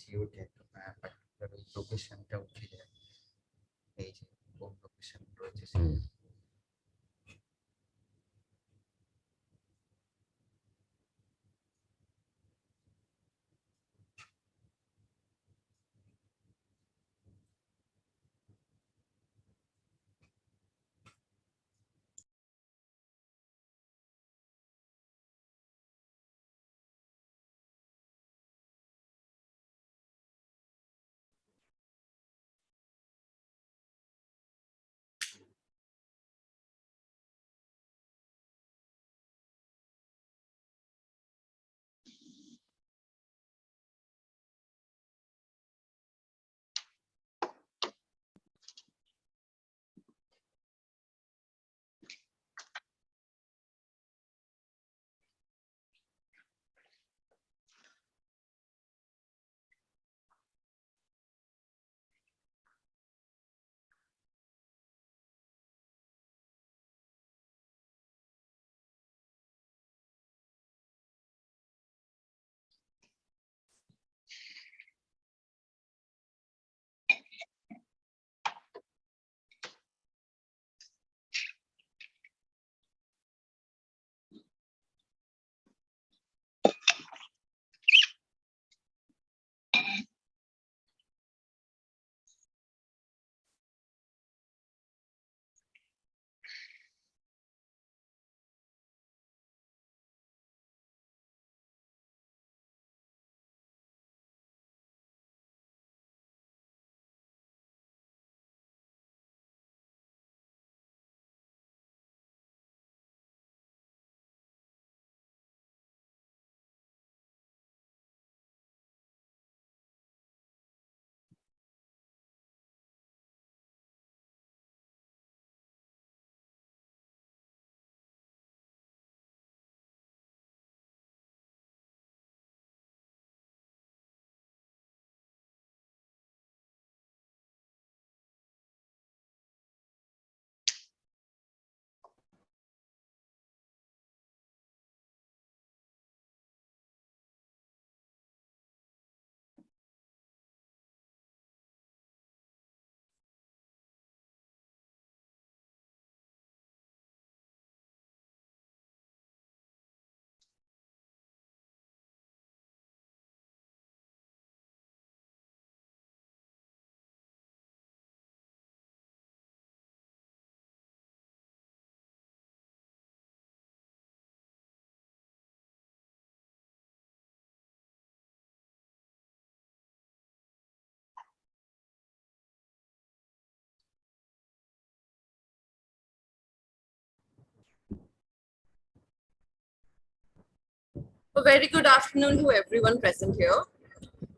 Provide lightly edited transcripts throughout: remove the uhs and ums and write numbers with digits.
জিওতে particular ওই লোকেশনটা উঠে যায়, এই যে কোন লোকেশন রয়েছে সেটা। A very good afternoon to everyone present here.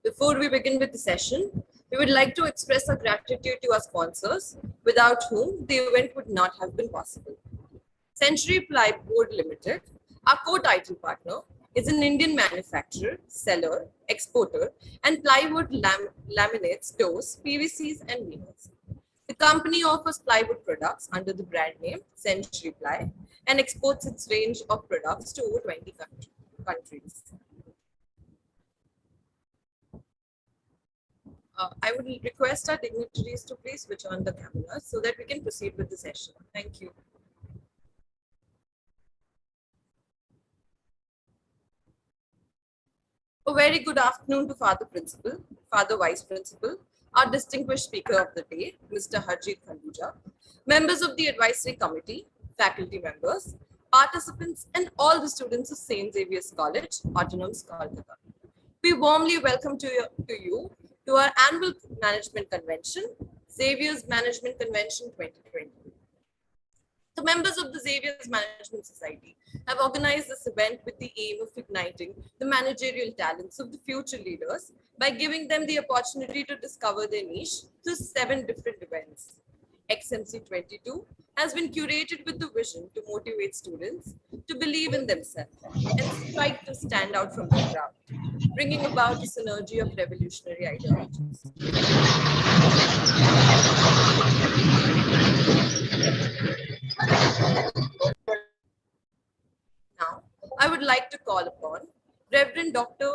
Before we begin with the session, we would like to express our gratitude to our sponsors, without whom the event would not have been possible. Century Plyboard Limited, our co-title partner, is an Indian manufacturer, seller, exporter, and plywood laminates, doors, PVCs, and veneers. The company offers plywood products under the brand name Century Ply and exports its range of products to over 20 countries. I would request our dignitaries to please switch on the cameras so that we can proceed with the session. Thank you. A very good afternoon to Father Principal, Father Vice Principal, our distinguished speaker of the day, Mr. Harjeet Khanduja, members of the advisory committee, faculty members, participants, and all the students of St. Xavier's College, Autonomous Kolkata. We warmly welcome you to our annual management convention, Xavier's Management Convention 2020. The members of the Xavier's Management Society have organized this event with the aim of igniting the managerial talents of the future leaders by giving them the opportunity to discover their niche through 7 different events. XMC'22 has been curated with the vision to motivate students to believe in themselves and strive to stand out from the crowd, bringing about a synergy of revolutionary ideologies. Now, I would like to call upon Reverend Dr.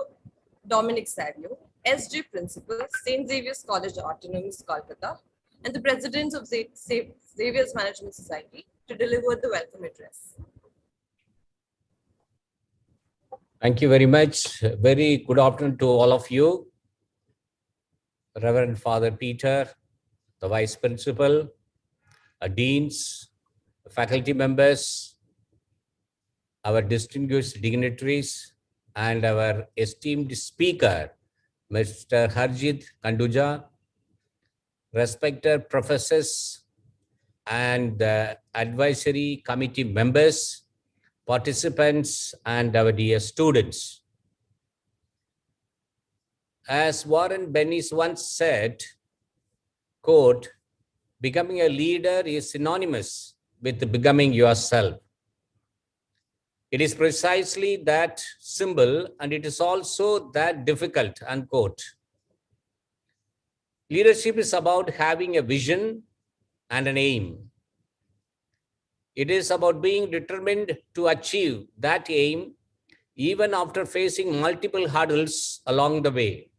Dominic Xavier, SJ Principal, St. Xavier's College Autonomous, Kolkata, and the President of Xavier's Management Society to deliver the welcome address. Thank you very much. Very good afternoon to all of you. Reverend Father Peter, the Vice Principal, Deans, faculty members, our distinguished dignitaries, and our esteemed speaker, Mr. Harjeet Khanduja, respected professors and the advisory committee members, participants, and our dear students. As Warren Bennis once said, quote, becoming a leader is synonymous with becoming yourself. It is precisely that symbol, and it is also that difficult, unquote. Leadership is about having a vision and an aim. It is about being determined to achieve that aim even after facing multiple hurdles along the way.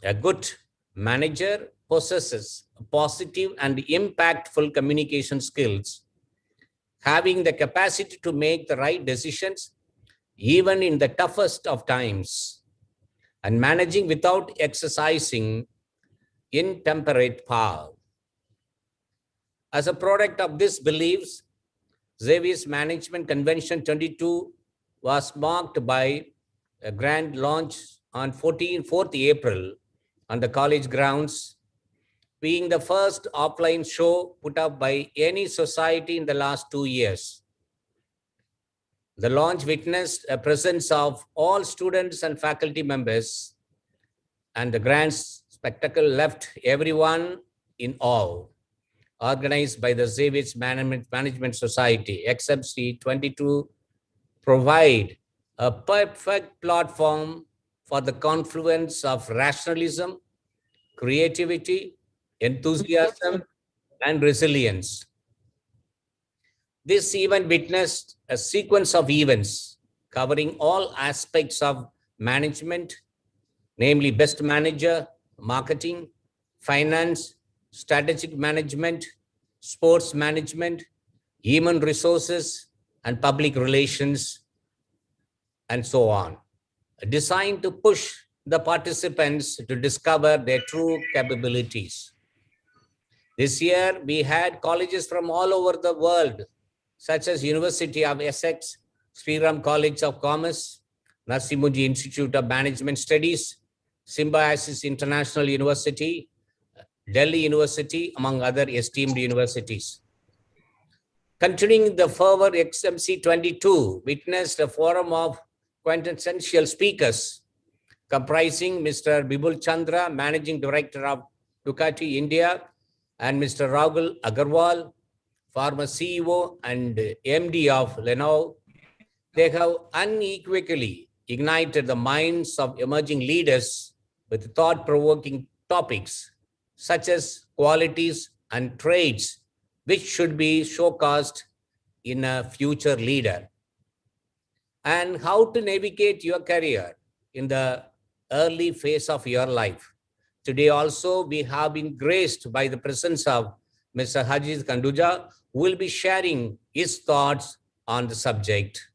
A good manager possesses positive and impactful communication skills, having the capacity to make the right decisions even in the toughest of times, and managing without exercising intemperate power. As a product of these beliefs, Xavier's Management Convention 22 was marked by a grand launch on 4th April on the college grounds, being the first offline show put up by any society in the last 2 years. The launch witnessed a presence of all students and faculty members, and the grand spectacle left everyone in awe. Organized by the Xavier's Management Society, XMC'22 provide a perfect platform for the confluence of rationalism, creativity, enthusiasm, and resilience. This event witnessed a sequence of events covering all aspects of management, namely best manager, marketing, finance, strategic management, sports management, human resources, and public relations, and so on, designed to push the participants to discover their true capabilities. This year, we had colleges from all over the world, such as University of Essex, Sriram College of Commerce, Narsimuji Institute of Management Studies, Symbiosis International University, Delhi University, among other esteemed universities. Continuing the fervor, XMC'22 witnessed a forum of quintessential speakers comprising Mr. Bibul Chandra, Managing Director of Ducati India, and Mr. Rahul Agarwal, former CEO and MD of Lenovo. They have unequivocally ignited the minds of emerging leaders with thought-provoking topics such as qualities and traits which should be showcased in a future leader, and how to navigate your career in the early phase of your life. Today also, we have been graced by the presence of Mr. Harjeet Khanduja, who will be sharing his thoughts on the subject,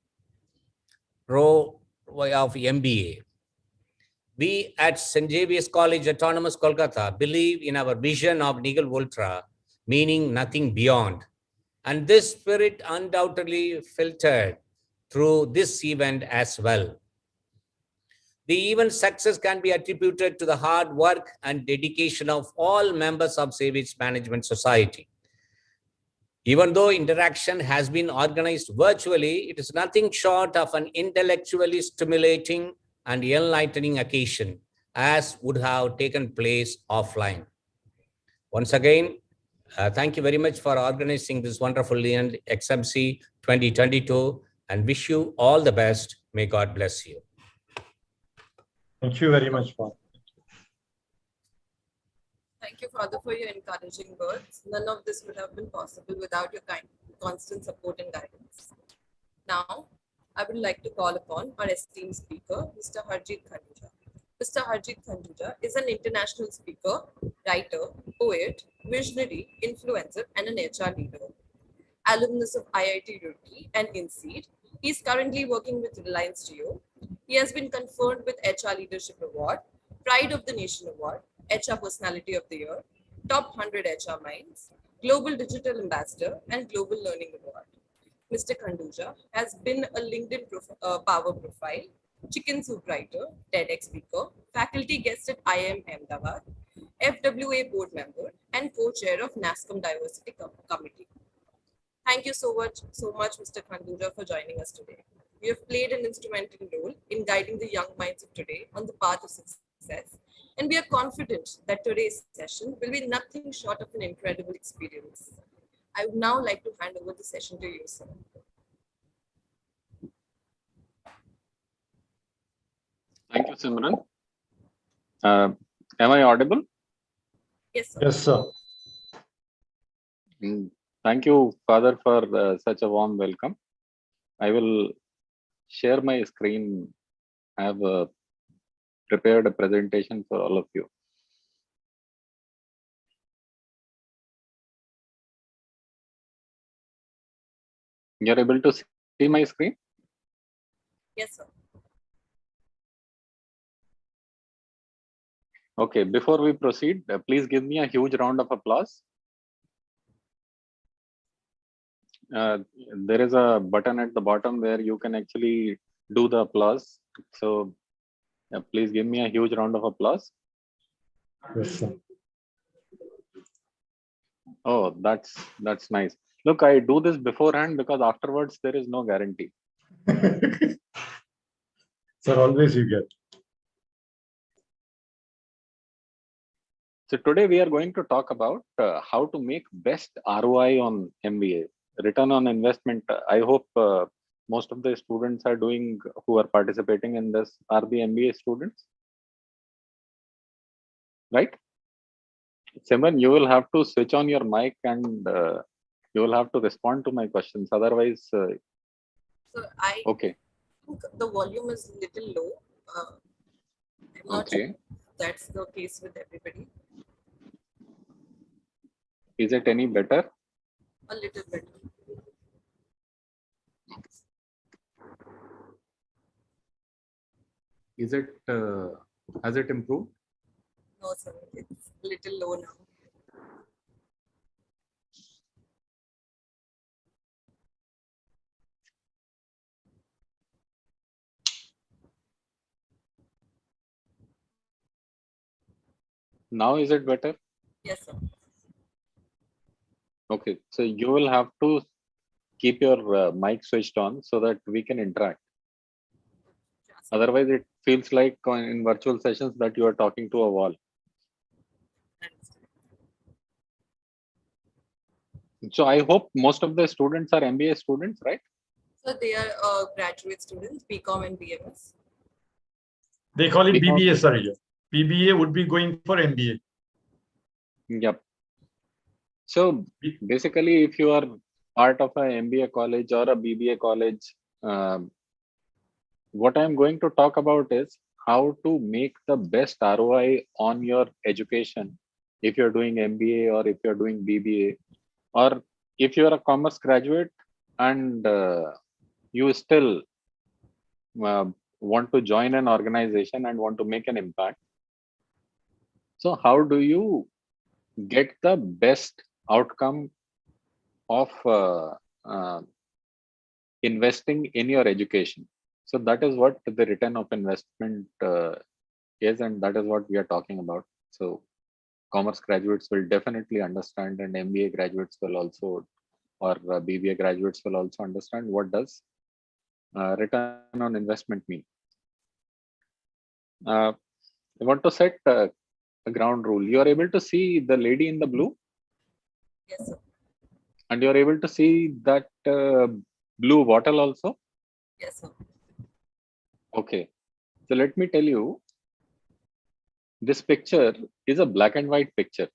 role of MBA. We at St. Xavier's College Autonomous Kolkata believe in our vision of Nihil Ultra, meaning nothing beyond. And this spirit undoubtedly filtered through this event as well. The event's success can be attributed to the hard work and dedication of all members of Xavier's Management Society. Even though interaction has been organized virtually, it is nothing short of an intellectually stimulating and enlightening occasion, as would have taken place offline. Once again, thank you very much for organizing this wonderful event, XMC 2022, and wish you all the best. May God bless you. Thank you very much, Father. Thank you, Father, for your encouraging words. None of this would have been possible without your constant support and guidance. Now, I would like to call upon our esteemed speaker, Mr. Harjeet Khanduja. Mr. Harjeet Khanduja is an international speaker, writer, poet, visionary, influencer, and an HR leader. Alumnus of IIT Roorkee and INSEAD, he is currently working with Reliance Jio. He has been conferred with HR Leadership Award, Pride of the Nation Award, HR Personality of the Year, Top 100 HR Minds, Global Digital Ambassador, and Global Learning Award. Mr. Khanduja has been a LinkedIn Power Profile, Chicken Soup Writer, TEDx Speaker, faculty guest at IIM Ahmedabad, FWA Board Member, and co-chair of NASCOM Diversity Committee. Thank you so much, Mr. Khanduja, for joining us today. You have played an instrumental role in guiding the young minds of today on the path of success, and we are confident that today's session will be nothing short of an incredible experience. I would now like to hand over the session to you, sir. Thank you, Simran. Am I audible? Yes, sir. Yes, sir. Thank you, Father, for such a warm welcome. I will share my screen. I have prepared a presentation for all of you. You're able to see my screen? Yes, sir. Okay, before we proceed, please give me a huge round of applause. There is a button at the bottom where you can actually do the applause. So please give me a huge round of applause. Yes, sir. Oh, that's nice. Look, I do this beforehand because afterwards there is no guarantee. Sir, always you get. So today we are going to talk about how to make best ROI on MBA, return on investment. I hope most of the students are doing, who are participating in this, are the MBA students, right? Simran, you will have to switch on your mic and you will have to respond to my questions. Otherwise, So I okay. think the volume is a little low. I'm not sure if that's the case with everybody. Is it any better? A little bit. Is it, has it improved? No, sir. It's a little low now. Now is it better? Yes, sir. Okay, so you will have to keep your mic switched on so that we can interact. Otherwise, it feels like in virtual sessions that you are talking to a wall. So I hope most of the students are MBA students, right? So they are graduate students, BCom and BMS. They call it BCom. BBA, sir. BBA would be going for MBA. Yep. So basically, if you are part of an MBA college or a BBA college, what I'm going to talk about is how to make the best ROI on your education. If you're doing MBA or if you're doing BBA, or if you're a commerce graduate and you still want to join an organization and want to make an impact. So how do you get the best outcome of investing in your education? So that is what the return of investment is, and that is what we are talking about. So commerce graduates will definitely understand, and MBA graduates will also, or BBA graduates will also understand what does return on investment mean. I want to set a ground rule. You are able to see the lady in the blue? Yes, sir. And you're able to see that blue bottle also? Yes, sir. Okay. So let me tell you, this picture is a black and white picture.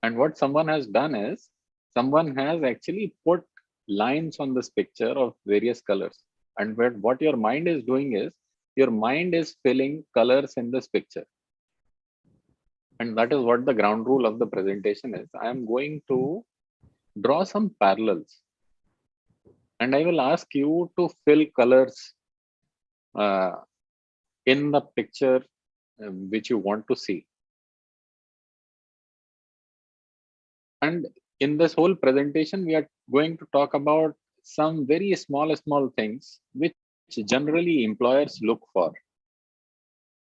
And what someone has done is, someone has actually put lines on this picture of various colors. And what your mind is doing is your mind is filling colors in this picture. And that is what the ground rule of the presentation is. I am going to draw some parallels. And I will ask you to fill colors in the picture which you want to see. And in this whole presentation, we are going to talk about some very small things which generally employers look for.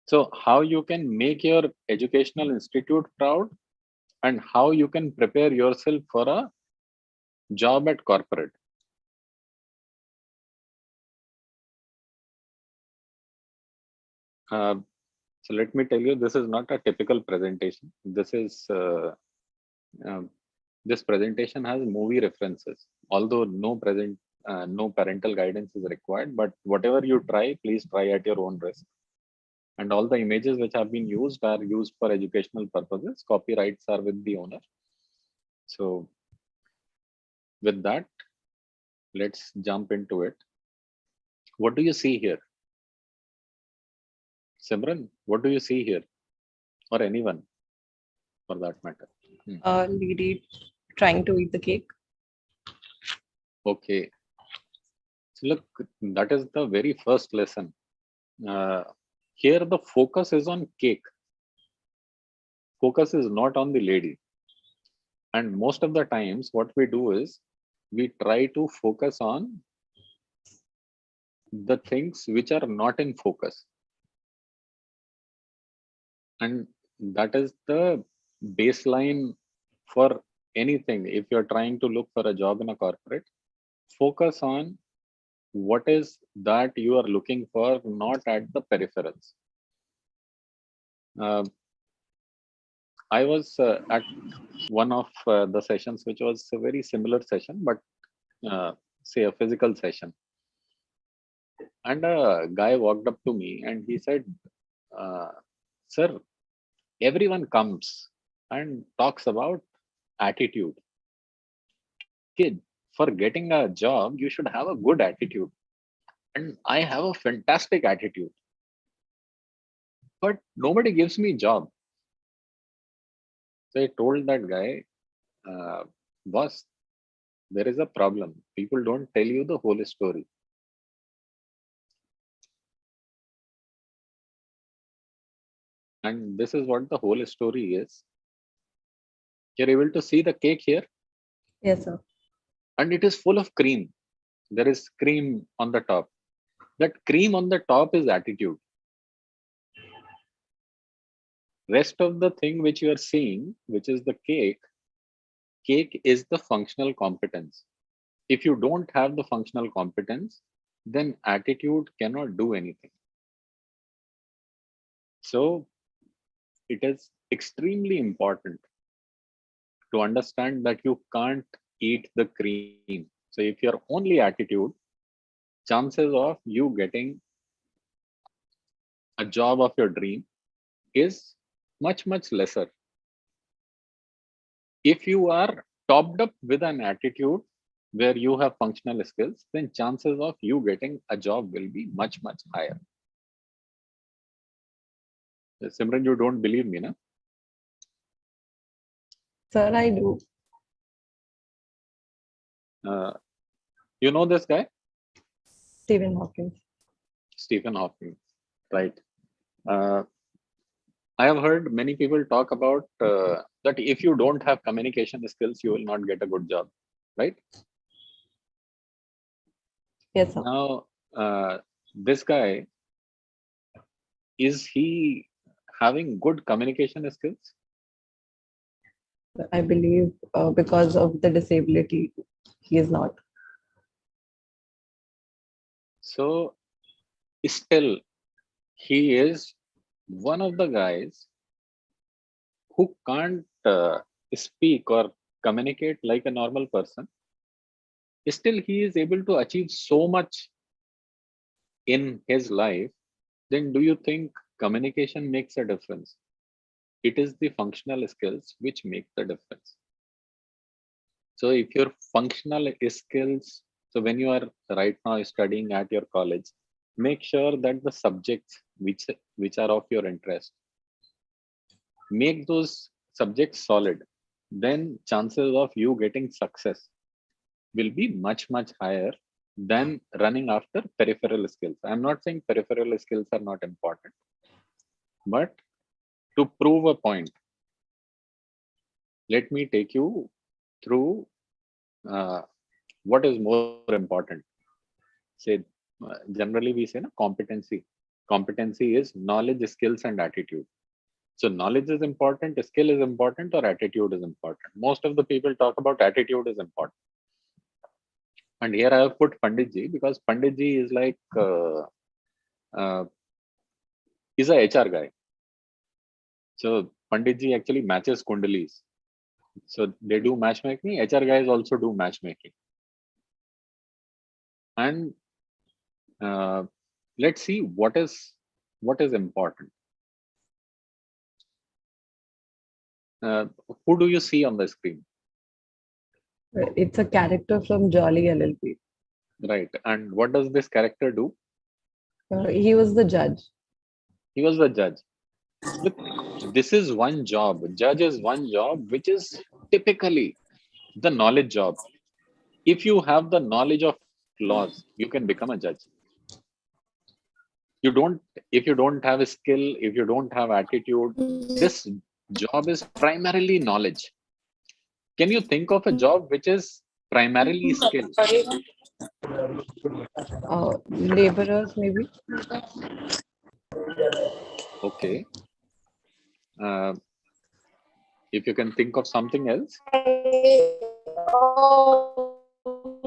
So how you can make your educational institute proud and how you can prepare yourself for a job at corporate. So let me tell you, this is not a typical presentation. This is this presentation has movie references, although no parental guidance is required. But whatever you try, please try at your own risk. And all the images which have been used are used for educational purposes. Copyrights are with the owner. So with that, let's jump into it. What do you see here? Simran, what do you see here? Or anyone for that matter? Lady trying to eat the cake. Okay. So look, that is the very first lesson. Here the focus is on cake. Focus is not on the lady. And most of the times what we do is we try to focus on the things which are not in focus. And that is the baseline for anything. If you're trying to look for a job in a corporate, focus on what is that you are looking for, not at the peripherals. I was at one of the sessions, which was a very similar session, but say a physical session. And a guy walked up to me and he said, sir, everyone comes and talks about attitude. Kid, for getting a job, you should have a good attitude. And I have a fantastic attitude. But nobody gives me job. So I told that guy, boss, there is a problem. People don't tell you the whole story. And this is what the whole story is. You're able to see the cake here? Yes, sir. And it is full of cream. There is cream on the top. That cream on the top is attitude. Rest of the thing which you are seeing, which is the cake is the functional competence. If you don't have the functional competence, then attitude cannot do anything. So it is extremely important to understand that you can't eat the cream. So if your only attitude, chances of you getting a job of your dream is much lesser. If you are topped up with an attitude where you have functional skills, then chances of you getting a job will be much higher. Simran, you don't believe me, no? Sir, I do. You know this guy? Stephen Hawking. Stephen Hawking, right? I have heard many people talk about that if you don't have communication skills, you will not get a good job, right? Yes, sir. Now, this guy, is he having good communication skills? I believe because of the disability, he is not. So still, he is one of the guys who can't speak or communicate like a normal person. Still, he is able to achieve so much in his life. Then do you think communication makes a difference? It is the functional skills which make the difference. So if your functional skills, so when you are right now studying at your college, make sure that the subjects which are of your interest, make those subjects solid, then chances of you getting success will be much higher than running after peripheral skills. I'm not saying peripheral skills are not important, but to prove a point, let me take you through what is more important. Say, generally we say competency. Competency is knowledge, skills, and attitude. So knowledge is important, skill is important, or attitude is important. Most of the people talk about attitude is important. And here I have put Panditji because Panditji is like is a HR guy. So Panditji actually matches Kundalis. So they do matchmaking. HR guys also do matchmaking. And let's see what is important. Who do you see on the screen? It's a character from Jolly LLP. Right. And what does this character do? He was the judge. He was the judge. Look, this is one job. Judge is one job, which is typically the knowledge job. If you have the knowledge of laws, you can become a judge. If you don't have a skill, if you don't have attitude, this job is primarily knowledge. Can you think of a job which is primarily skill? Laborers, maybe. Okay. If you can think of something else.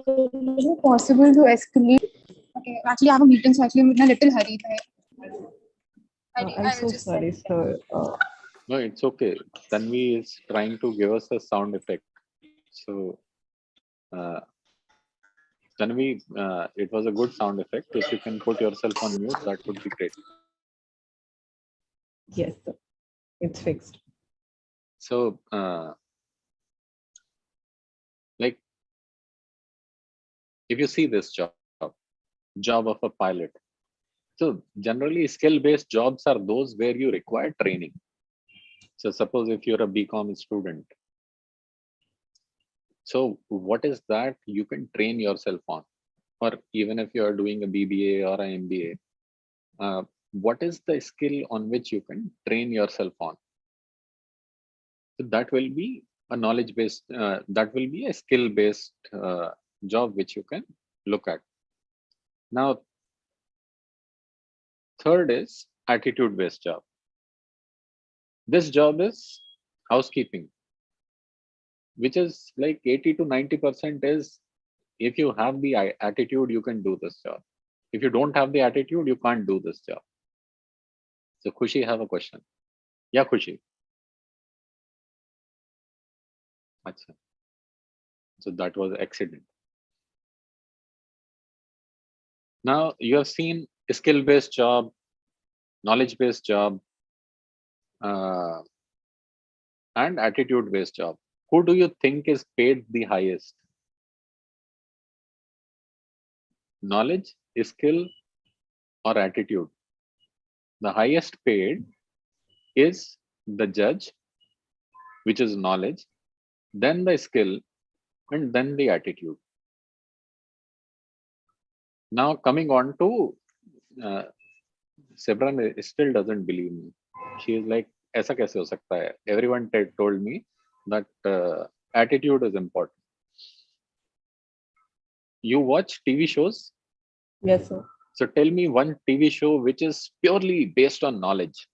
Is it possible to escalate? Okay, actually, I have a meeting, so actually, I'm in a little hurry. I'm so sorry, sir. No, it's okay. Tanvi is trying to give us a sound effect. So, Tanvi, it was a good sound effect. If you can put yourself on mute, that would be great. Yes, sir. It's fixed. So, like, if you see this job of a pilot. So generally skill-based jobs are those where you require training. So suppose if you're a BCom student, so what is that you can train yourself on? Or even if you are doing a BBA or an MBA, what is the skill on which you can train yourself on? So that will be a knowledge-based, that will be a skill-based job which you can look at. Now, third is attitude-based job. This job is housekeeping, which is like 80 to 90% is if you have the attitude, you can do this job. If you don't have the attitude, you can't do this job. So Khushi have a question. Yeah, Khushi. Achha. So that was an accident. Now you have seen a skill-based job, knowledge-based job, and attitude-based job. Who do you think is paid the highest? Knowledge, skill, or attitude? The highest paid is the judge, which is knowledge, then the skill, and then the attitude. Now coming on to Sebran still doesn't believe me. She is like, "Aisa kaise ho sakta hai?" Everyone told me that attitude is important. You watch TV shows? Yes, sir. So tell me one TV show which is purely based on knowledge,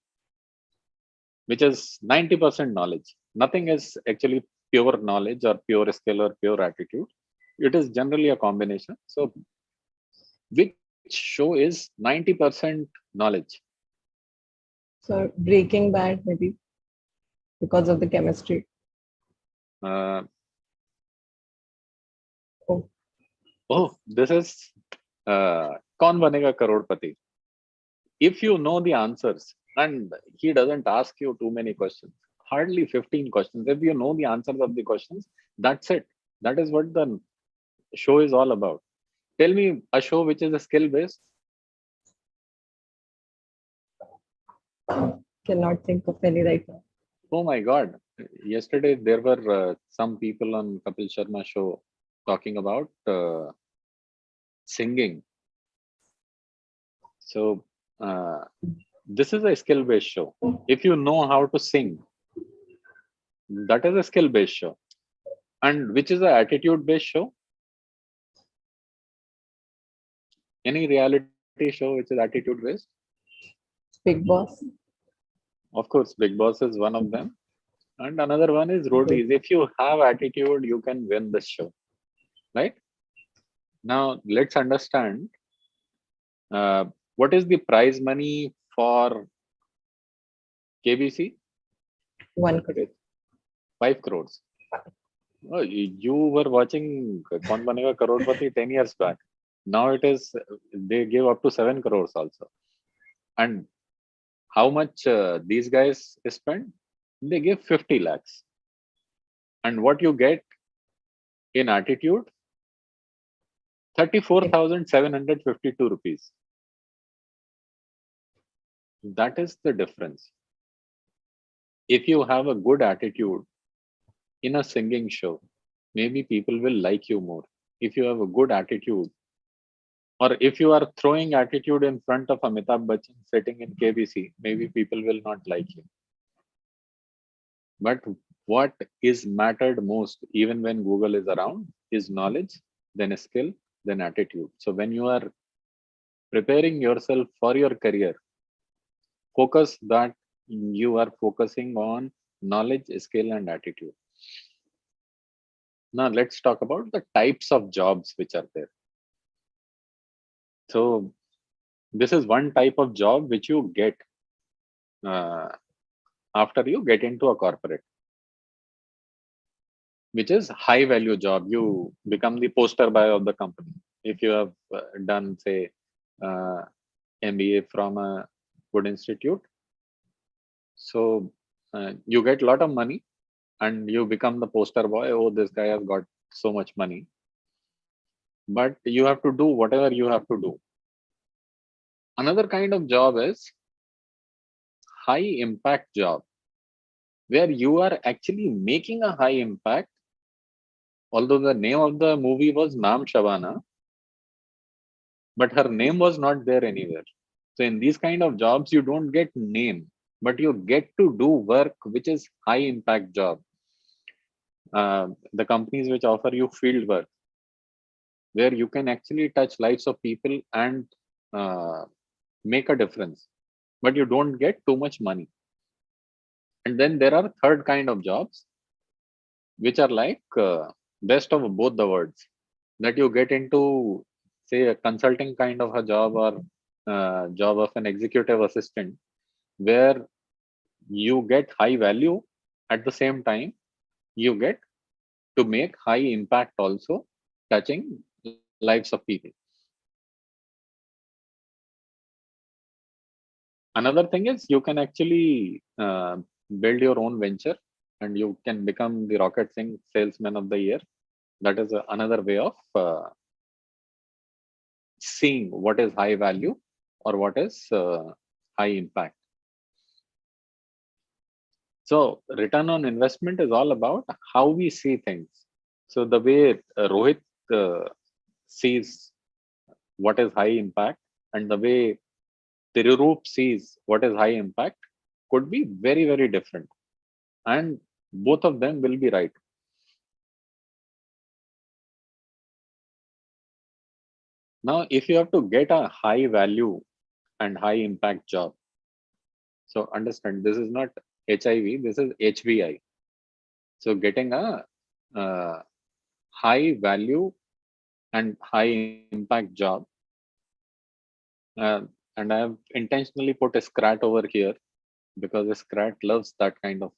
which is 90% knowledge. Nothing is actually pure knowledge or pure skill or pure attitude. It is generally a combination. So which show is 90% knowledge? So Breaking Bad, maybe, because of the chemistry. Oh, this is Kaun Banega Karodpati. If you know the answers, and he doesn't ask you too many questions, hardly 15 questions. If you know the answers of the questions, that's it. That is what the show is all about. Tell me a show which is a skill based. Cannot think of any right now. Oh my God. Yesterday, there were some people on Kapil Sharma show talking about singing. So this is a skill-based show. If you know how to sing, that is a skill-based show. And which is an attitude-based show? Any reality show which is attitude-based? Big Boss. Of course, Big Boss is one of them. And another one is roadies. If you have attitude, you can win the show, right? Now, let's understand what is the prize money for KBC? 1 crore. 5 crores. Oh, you were watching Kaun Banega Crorepati 10 years back. Now it is, they give up to 7 crores also. And how much these guys spend? They give 50 lakhs. And what you get in attitude? 34,752 rupees. That is the difference. If you have a good attitude in a singing show, maybe people will like you more. If you have a good attitude, or if you are throwing attitude in front of Amitabh Bachchan sitting in KBC, maybe people will not like you. But what is mattered most, even when Google is around, is knowledge, then skill, then attitude. So when you are preparing yourself for your career, focus that you are focusing on knowledge, skill, and attitude. Now let's talk about the types of jobs which are there. So this is one type of job which you get after you get into a corporate, which is high value job. You become the poster boy of the company. If you have done, say, MBA from a good institute, so you get a lot of money and you become the poster boy. Oh, this guy has got so much money. But you have to do whatever you have to do. Another kind of job is high impact job, where you are actually making a high impact. Although the name of the movie was Naam Shabana, but her name was not there anywhere. So in these kind of jobs, you don't get name, but you get to do work which is high impact job. The companies which offer you field work, where you can actually touch lives of people and make a difference, but you don't get too much money. And then there are third kind of jobs, which are like best of both the worlds, that you get into, say, a consulting kind of a job, or job of an executive assistant, where you get high value. At the same time, you get to make high impact also, touching lives of people. Another thing is you can actually build your own venture, and you can become the rocket salesman of the year. That is another way of seeing what is high value or what is high impact. So return on investment is all about how we see things. So the way Rohit sees what is high impact, and the way Tirurup sees what is high impact, could be very, very different. And both of them will be right. Now, if you have to get a high value and high impact job, so understand, this is not HIV, this is HVI. So getting a high value and high impact job, and I have intentionally put a Scrat over here because Scrat loves that kind of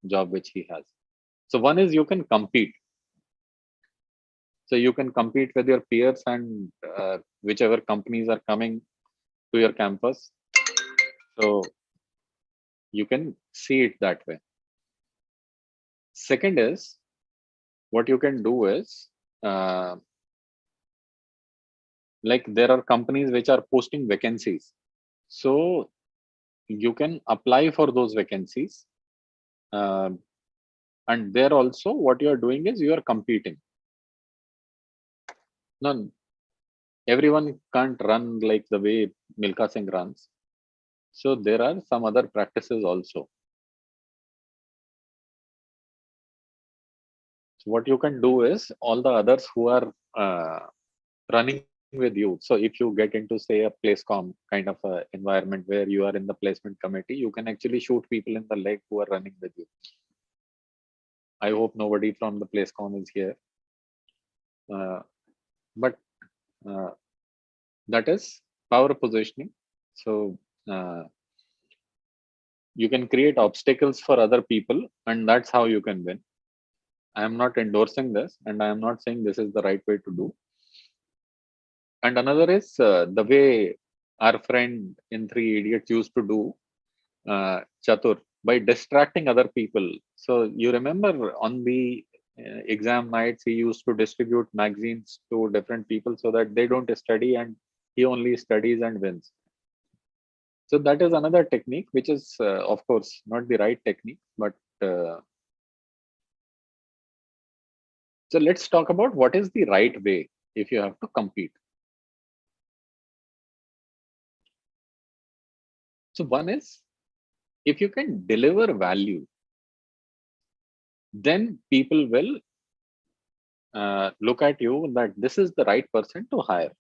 job which he has. So one is you can compete. So you can compete with your peers and whichever companies are coming to your campus. So you can see it that way. Second is, what you can do is, like there are companies which are posting vacancies. So you can apply for those vacancies. And there also what you are doing is you are competing. Now, everyone can't run like the way Milkha Singh runs. So there are some other practices also. So what you can do is all the others who are running with you. So if you get into, say, a placecom kind of a environment where you are in the placement committee, you can actually shoot people in the leg who are running with you. I hope nobody from the placecom is here. But that is power positioning. So you can create obstacles for other people, and that's how you can win. I am not endorsing this, and I am not saying this is the right way to do. And another is the way our friend in Three Idiots used to do, Chatur, by distracting other people. So you remember on the exam nights, he used to distribute magazines to different people so that they don't study and he only studies and wins. So that is another technique, which is, of course, not the right technique, but so let's talk about what is the right way if you have to compete. So one is, if you can deliver value, then people will look at you that this is the right person to hire.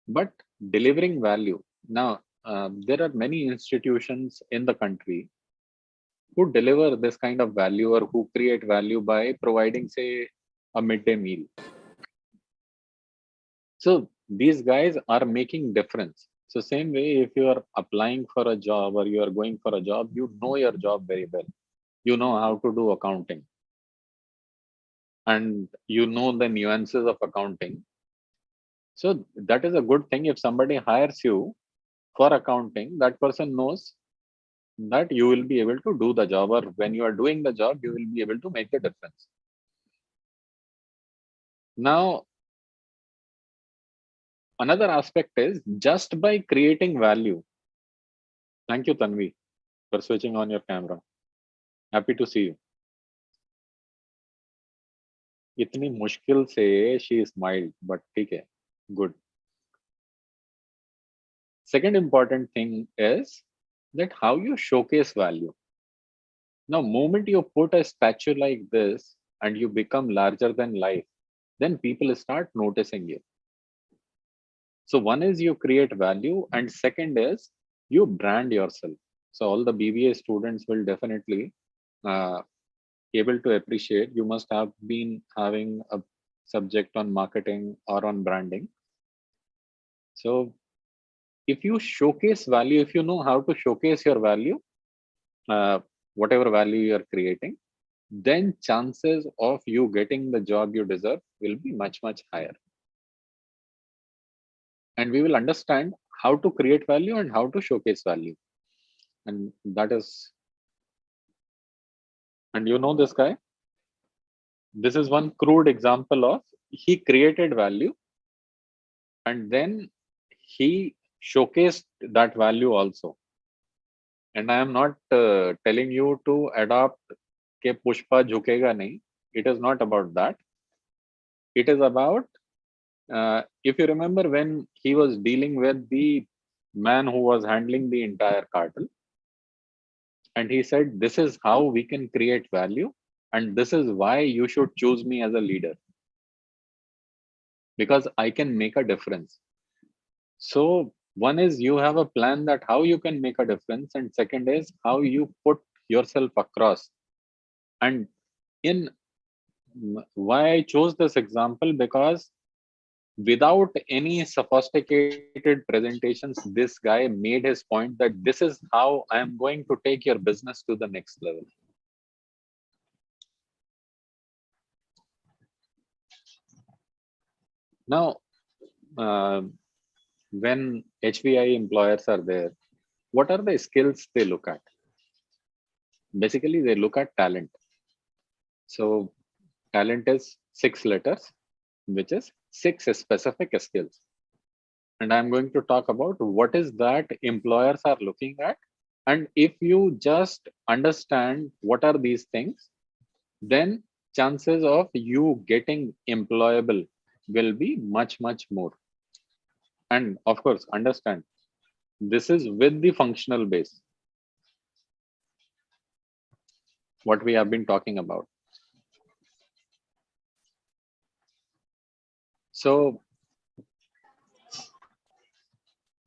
But delivering value, now there are many institutions in the country who deliver this kind of value or who create value by providing, say, a midday meal. So these guys are making difference. So same way, if you are applying for a job or you are going for a job, you know your job very well. You know how to do accounting, and you know the nuances of accounting. So that is a good thing. If somebody hires you for accounting, that person knows that you will be able to do the job, or when you are doing the job, you will be able to make the difference. Now, another aspect is just by creating value. Thank you, Tanvi, for switching on your camera. Happy to see you. इतनी मुश्किल से she smiled, but ठीक है, good. Second important thing is that how you showcase value. Now, moment you put a statue like this and you become larger than life, then people start noticing you. So one is you create value, and second is you brand yourself. So all the BBA students will definitely able to appreciate. You must have been having a subject on marketing or on branding. So if you showcase value, if you know how to showcase your value, whatever value you are creating, then chances of you getting the job you deserve will be much, much higher. And we will understand how to create value and how to showcase value. And that is, and you know this guy, this is one crude example of he created value and then he showcased that value also. And I am not telling you to adopt ke Pushpa jhukega nahi. It is not about that. It is about, if you remember when he was dealing with the man who was handling the entire cartel, and he said, this is how we can create value, and this is why you should choose me as a leader, because I can make a difference. So one is you have a plan that how you can make a difference, and second is how you put yourself across. And in why I chose this example, because without any sophisticated presentations, this guy made his point that this is how I am going to take your business to the next level. Now, when HVI employers are there, what are the skills they look at? Basically, they look at talent. So talent is 6 letters, which is 6 specific skills. And I'm going to talk about what is that employers are looking at. And if you just understand what are these things, then chances of you getting employable will be much, much more. And of course, understand this is with the functional base, what we have been talking about. So,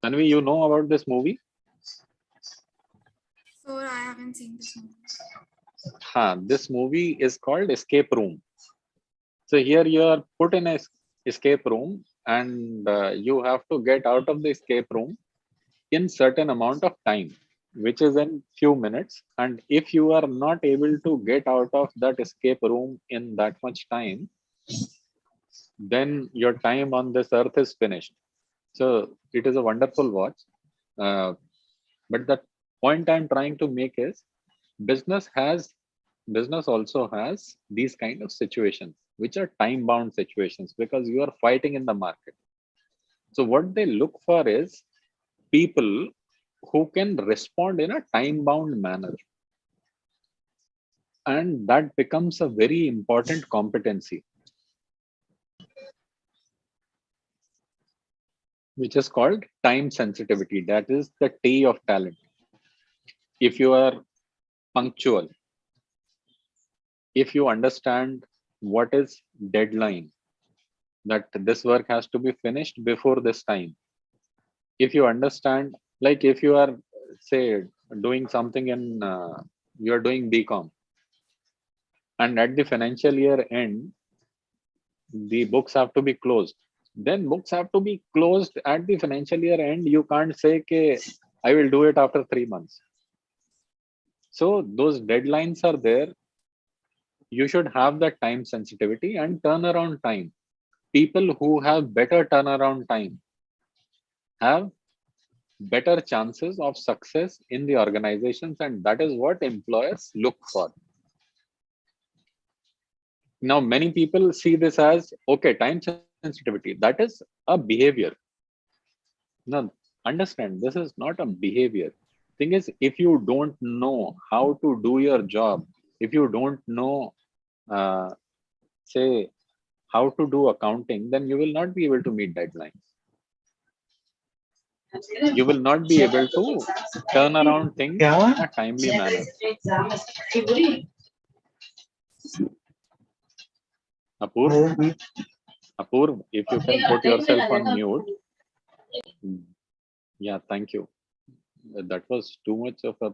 Tanvi, you know about this movie? So I haven't seen this movie. This movie is called Escape Room. So here you are put in a escape room, and you have to get out of the escape room in certain amount of time, which is in few minutes. And if you are not able to get out of that escape room in that much time, then your time on this earth is finished. So it is a wonderful watch. But the point I'm trying to make is business also has these kind of situations, which are time bound situations, because you are fighting in the market. So what they look for is people who can respond in a time bound manner. And that becomes a very important competency, which is called time sensitivity. That is the T of talent. If you are punctual, if you understand what is deadline, that this work has to be finished before this time. If you understand, like if you are, say, doing something in, you are doing BCom, and at the financial year end, the books have to be closed. Then books have to be closed at the financial year end. You can't say, okay, I will do it after 3 months. So those deadlines are there. You should have that time sensitivity and turnaround time. People who have better turnaround time have better chances of success in the organizations, and that is what employers look for. Now, many people see this as, okay, time sensitivity, that is a behavior. Now, understand, this is not a behavior. Thing is, if you don't know how to do your job, if you don't know, say, how to do accounting, then you will not be able to meet deadlines. You will not be able to turn around things in a timely manner. Apurv, if you can put yourself on mute. Yeah, thank you. That was too much of a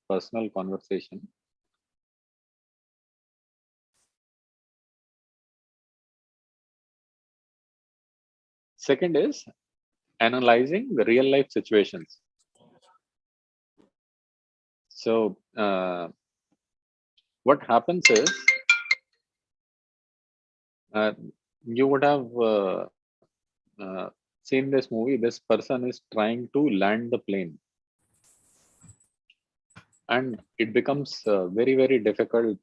personal conversation. Second is analyzing the real life situations. So what happens is, you would have seen this movie. This person is trying to land the plane, and it becomes very, very difficult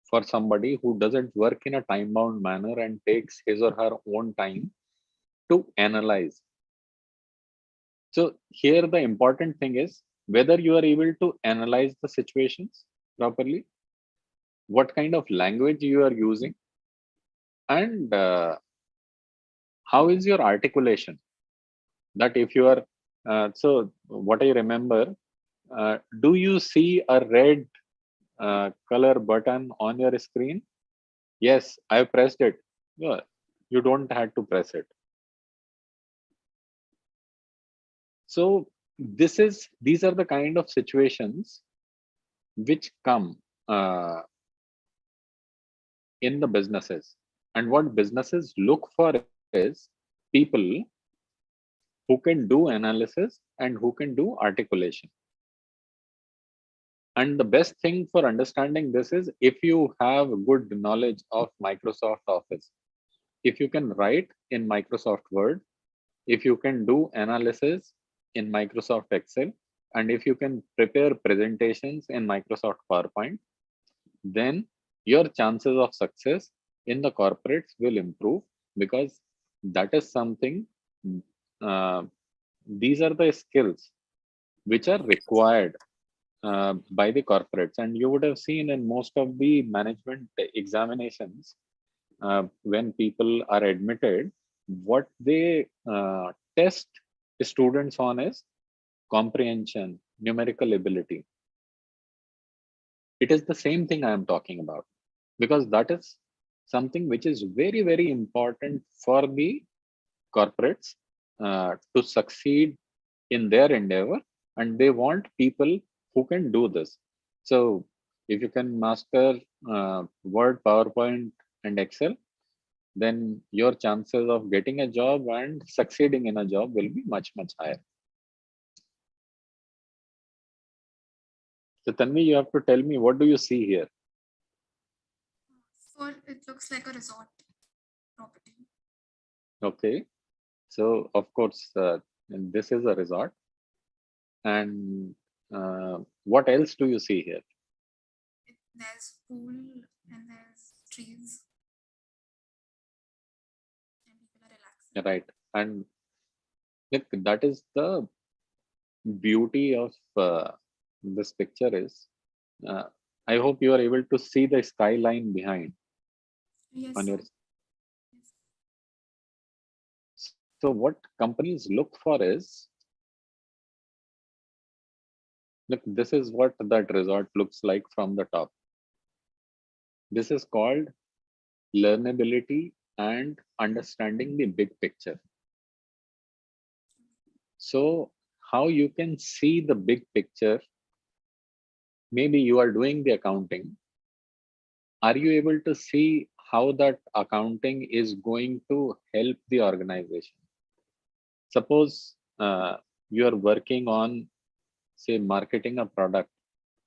for somebody who doesn't work in a time bound manner and takes his or her own time to analyze. So here the important thing is whether you are able to analyze the situations properly, what kind of language you are using, and how is your articulation. That if you are, so what I remember, do you see a red color button on your screen? Yes, I pressed it. Yeah, you don't have to press it. So these are the kind of situations which come in the businesses, and what businesses look for is people who can do analysis and who can do articulation. And the best thing for understanding this is if you have good knowledge of Microsoft Office, if you can write in Microsoft Word, if you can do analysis in Microsoft Excel, and if you can prepare presentations in Microsoft PowerPoint, then your chances of success in the corporates will improve, because that is something these are the skills which are required by the corporates. And you would have seen in most of the management examinations, when people are admitted, what they test students on is comprehension, numerical ability. It is the same thing I am talking about, because that is something which is very, very important for the corporates to succeed in their endeavor, and they want people who can do this. So if you can master Word, PowerPoint, and Excel, then your chances of getting a job and succeeding in a job will be much, much higher. So Tanvi, you have to tell me, what do you see here? So it looks like a resort property. Okay, so of course, and this is a resort. And what else do you see here? There's pool and there's trees. And people are relaxing. Right. And look, that is the beauty of this picture is, I hope you are able to see the skyline behind Yes. on your. Yes. So what companies look for is, look, this is what that resort looks like from the top. This is called learnability and understanding the big picture. So how you can see the big picture, maybe you are doing the accounting. Are you able to see how that accounting is going to help the organization? Suppose you are working on, say, marketing a product.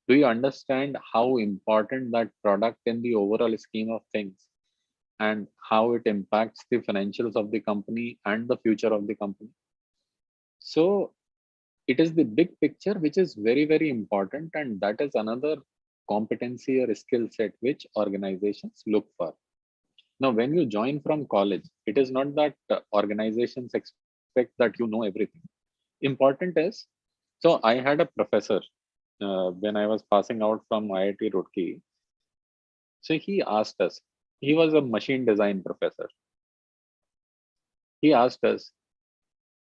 Do you understand how important that product in the overall scheme of things, and how it impacts the financials of the company and the future of the company? So it is the big picture which is very, very important, and that is another competency or skill set which organizations look for. Now, when you join from college, it is not that organizations expect that you know everything. Important is, so I had a professor when I was passing out from IIT Roorkee. So he asked us, he was a machine design professor. He asked us,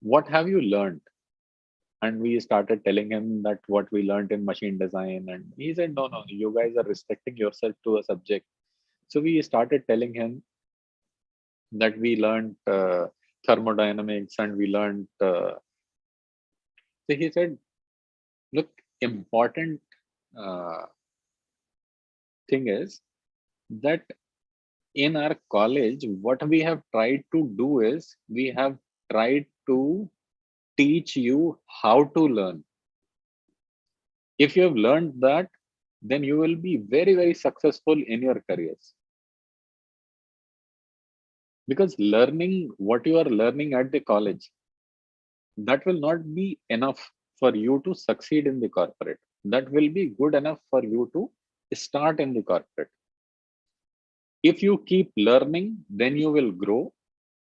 what have you learned? And we started telling him that what we learned in machine design. And he said, no, no, you guys are restricting yourself to a subject. So we started telling him that we learned thermodynamics, and we learned. So he said, look, important thing is that in our college, what we have tried to do is we have tried to teach you how to learn. If you have learned that, then you will be very, very successful in your careers. Because learning what you are learning at the college, that will not be enough for you to succeed in the corporate. That will be good enough for you to start in the corporate. If you keep learning, then you will grow,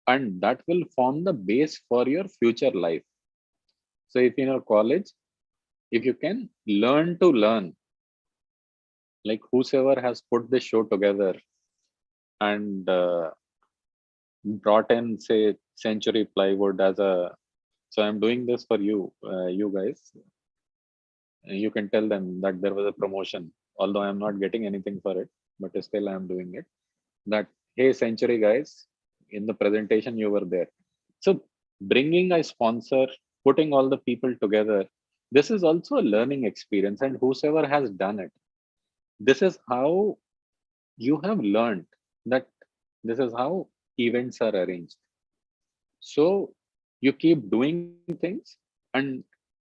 and that will form the base for your future life. So if in your college, if you can learn to learn, like whosoever has put this show together and brought in, say, Century Plywood as a, so I'm doing this for you, you guys. You can tell them that there was a promotion, although I'm not getting anything for it, but still I'm doing it. That, hey, Century guys, in the presentation you were there. So bringing a sponsor, putting all the people together, this is also a learning experience, and whosoever has done it, this is how you have learned that this is how events are arranged. So you keep doing things and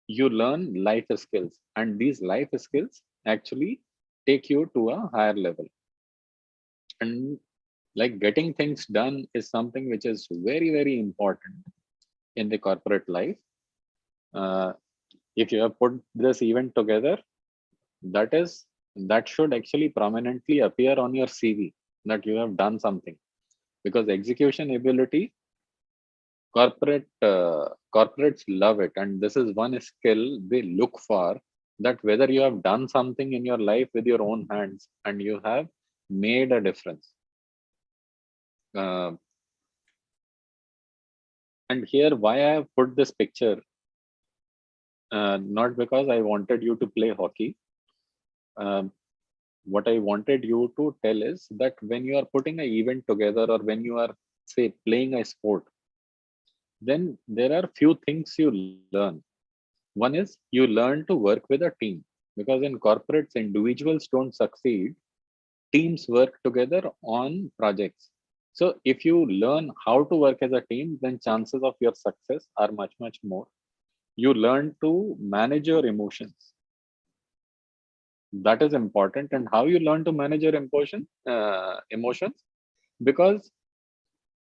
you learn life skills, and these life skills actually take you to a higher level. And like getting things done is something which is very, very important in the corporate life. If you have put this event together, that should actually prominently appear on your CV that you have done something, because execution ability, corporates love it, and this is one skill they look for, that whether you have done something in your life with your own hands and you have made a difference. And here, why I have put this picture, not because I wanted you to play hockey. What I wanted you to tell is that when you are putting an event together, or when you are, say, playing a sport, then there are few things you learn. One is you learn to work with a team, because in corporates, individuals don't succeed. Teams work together on projects. So if you learn how to work as a team, then chances of your success are much, much more. You learn to manage your emotions. That is important. And how you learn to manage your emotions? Because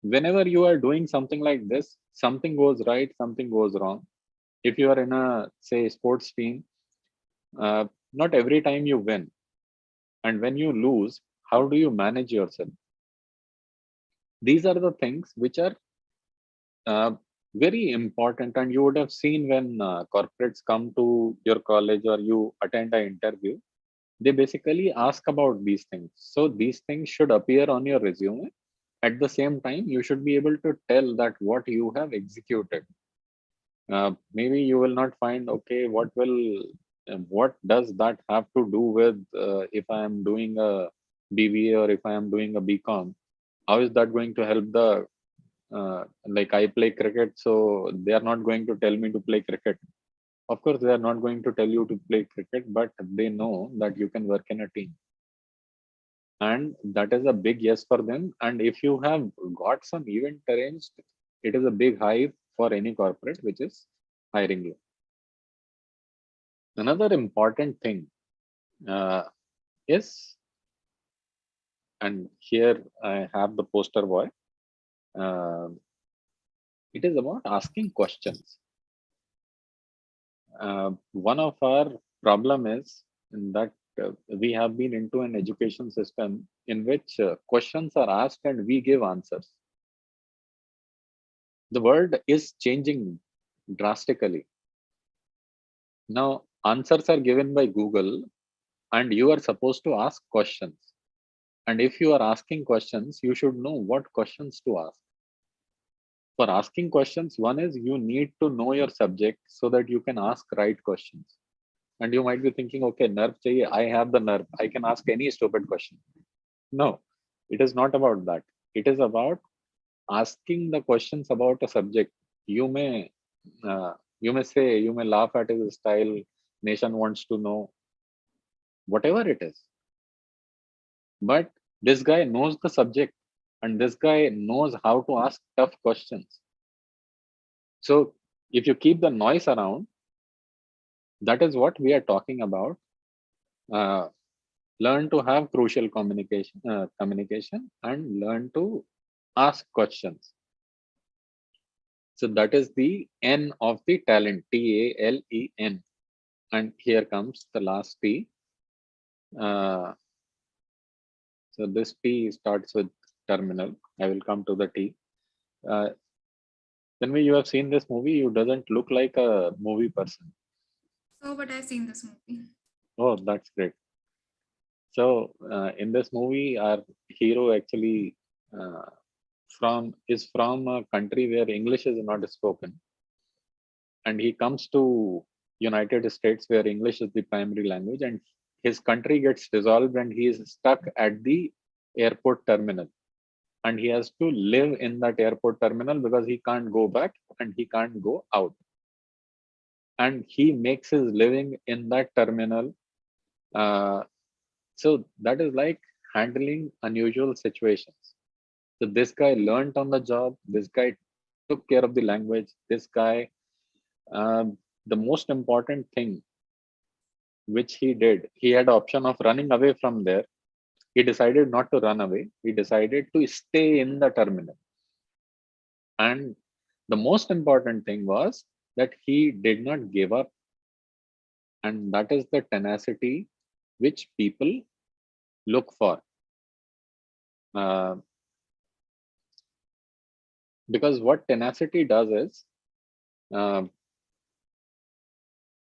whenever you are doing something like this, something goes right, something goes wrong. If you are in a, say, sports team, not every time you win. And when you lose, how do you manage yourself? These are the things which are very important. And you would have seen when corporates come to your college or you attend an interview, they basically ask about these things. So these things should appear on your resume. At the same time, you should be able to tell that what you have executed. Maybe you will not find, okay, what does that have to do with if I am doing a BBA or if I am doing a BCom? How is that going to help the like I play cricket, so they are not going to tell me to play cricket. Of course, they are not going to tell you to play cricket, but they know that you can work in a team. And that is a big yes for them. And if you have got some event arranged, it is a big hype for any corporate which is hiring you. Another important thing is, and here I have the poster boy, it is about asking questions. One of our problem is that we have been into an education system in which questions are asked and we give answers. The world is changing drastically. Now, answers are given by Google and you are supposed to ask questions. And if you are asking questions, you should know what questions to ask. For asking questions, one is you need to know your subject so that you can ask right questions. And you might be thinking, okay, nerve chahiye, I have the nerve. I can ask any stupid question. No, it is not about that. It is about asking the questions about a subject. You may say, you may laugh at his style. Nation wants to know, whatever it is. But this guy knows the subject, and this guy knows how to ask tough questions. So if you keep the noise around, that is what we are talking about. Learn to have crucial communication and learn to ask questions. So that is the N of the talent, TALEN. And here comes the last T. So this T starts with terminal. I will come to the T. Then you have seen this movie, you doesn't look like a movie person. So, but I've seen this movie. Oh, that's great. So in this movie, our hero actually is from a country where English is not spoken, and he comes to United States where English is the primary language, and his country gets dissolved, and he is stuck at the airport terminal, and he has to live in that airport terminal because he can't go back and he can't go out, and he makes his living in that terminal. So that is like handling unusual situations. So this guy learned on the job. This guy took care of the language. This guy, the most important thing which he did, he had option of running away from there. He decided not to run away. He decided to stay in the terminal. And the most important thing was that he did not give up. And that is the tenacity which people look for. Because what tenacity does is,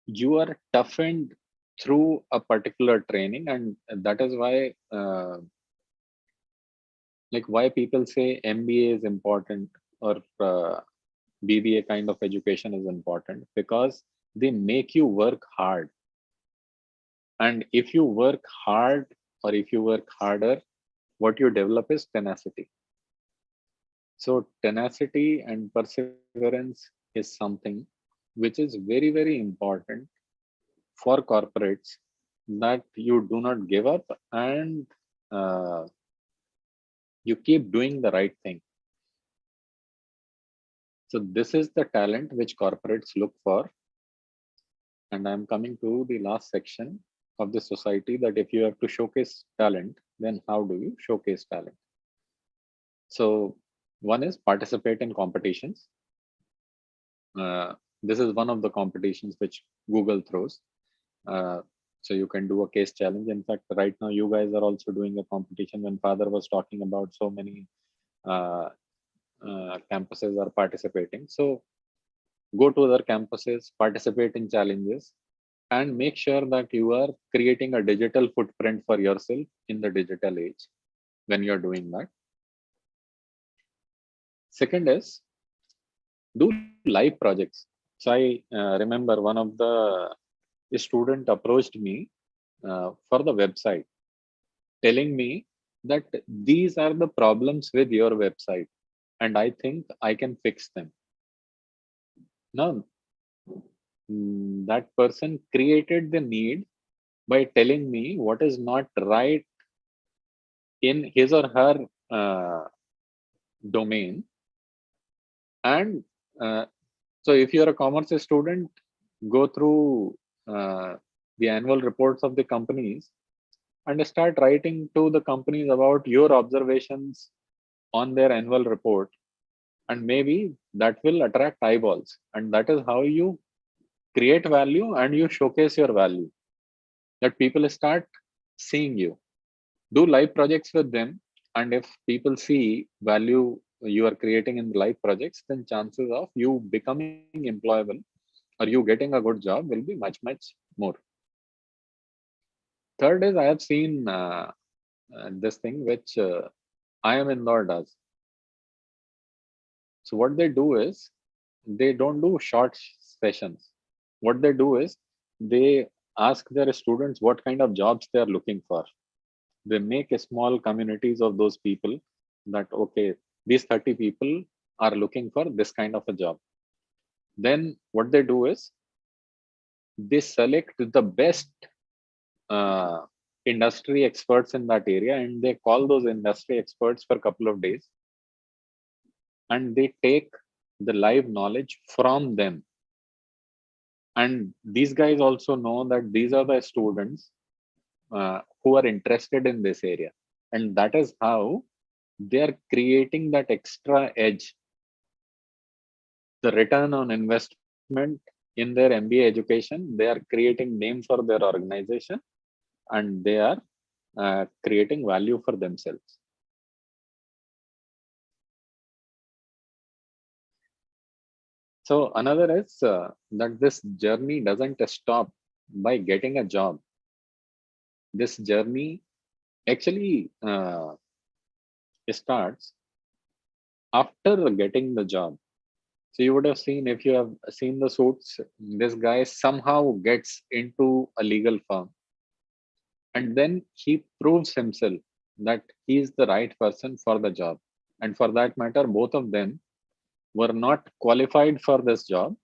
you are toughened through a particular training, and that is why like why people say MBA is important, or BBA kind of education is important, because they make you work hard. And if you work hard, or if you work harder, what you develop is tenacity. So tenacity and perseverance is something which is very, very important for corporates, that you do not give up, and uh, you keep doing the right thing. So this is the talent which corporates look for. And I'm coming to the last section of the society, that if you have to showcase talent, then how do you showcase talent? So one is participate in competitions. This is one of the competitions which Google throws. So you can do a case challenge. In fact, right now you guys are also doing a competition. When father was talking about so many campuses are participating. So go to other campuses, participate in challenges, and make sure that you are creating a digital footprint for yourself in the digital age when you're doing that. Second is do live projects. So I remember one of the student approached me for the website, telling me that these are the problems with your website, and I think I can fix them. Now, that person created the need by telling me what is not right in his or her domain. And so if you're a commerce student, go through the annual reports of the companies and start writing to the companies about your observations on their annual report, and maybe that will attract eyeballs, and that is how you create value and you showcase your value, that people start seeing you. Do live projects with them, and if people see value you are creating in the live projects, then chances of you becoming employable or you getting a good job will be much more. Third is, I have seen this thing which I am Indore does. So what they do is, they don't do short sessions. What they do is, they ask their students what kind of jobs they are looking for. They make a small communities of those people, that okay, these 30 people are looking for this kind of a job. Then what they do is, they select the best uh, industry experts in that area, and they call those industry experts for a couple of days, and they take the live knowledge from them. And these guys also know that these are the students who are interested in this area, and that is how they are creating that extra edge, the return on investment in their MBA education. They are creating name for their organization, and they are creating value for themselves. So another is that this journey doesn't stop by getting a job. This journey actually starts after getting the job. So you would have seen, if you have seen the Suits, this guy somehow gets into a legal firm, and then he proves himself that he is the right person for the job. And for that matter, both of them were not qualified for this job,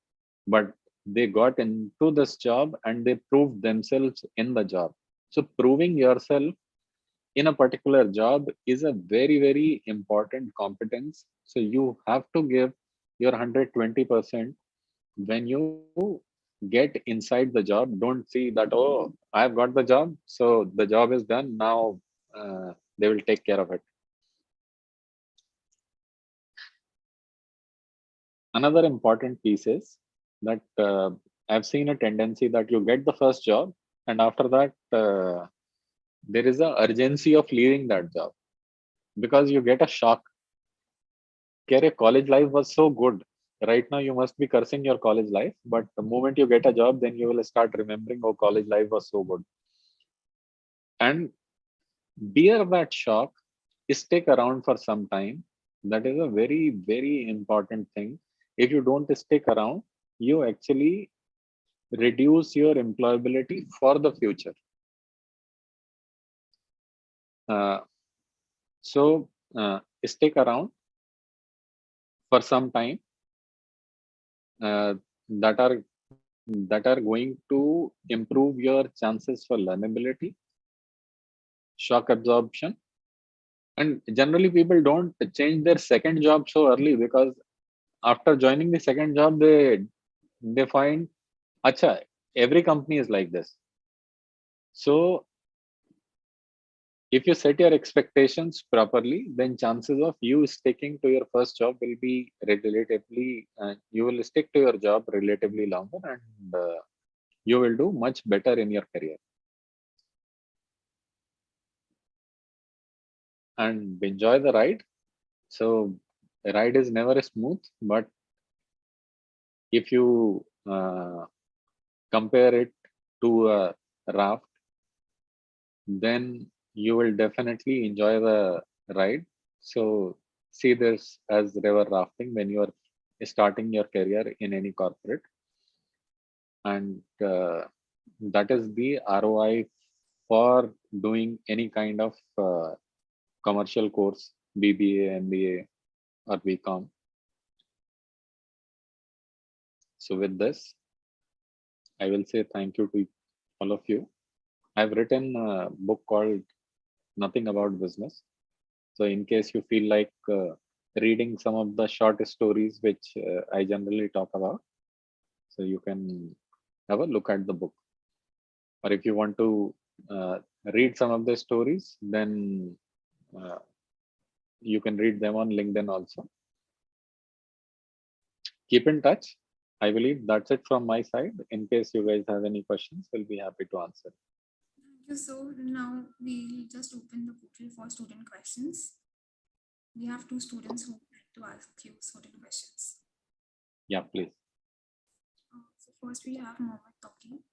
but they got into this job and they proved themselves in the job. So proving yourself in a particular job is a very important competence. So you have to give your 120% when you get inside the job. Don't see that, oh, I've got the job, so the job is done now, they will take care of it. Another important piece is that I've seen a tendency that you get the first job, and after that there is a urgency of leaving that job, because you get a shock college life was so good. Right now, you must be cursing your college life, but the moment you get a job, then you will start remembering, oh, college life was so good. And bear that shock, stick around for some time. That is a very, very important thing. If you don't stick around, you actually reduce your employability for the future. Uh, so stick around for some time. Uh, that are going to improve your chances for learnability, shock absorption, and generally people don't change their second job so early because after joining the second job they find, acha, every company is like this. So if you set your expectations properly, then chances of you sticking to your first job will be relatively, you will stick to your job relatively longer, and you will do much better in your career. And enjoy the ride. So a ride is never smooth, but if you compare it to a raft, then you will definitely enjoy the ride. So see this as river rafting when you are starting your career in any corporate, and that is the ROI for doing any kind of commercial course, BBA, MBA, or BCom. So with this, I will say thank you to all of you. I've written a book called Nothing About Business. So in case you feel like reading some of the short stories which I generally talk about, so you can have a look at the book. Or if you want to read some of the stories, then you can read them on LinkedIn also. Keep in touch. I believe that's it from my side. In case you guys have any questions, we'll be happy to answer. Thank you. So now we'll just open the portal for student questions. We have two students who would like to ask you certain questions. Yeah, please. So first we have Mohammed Toki.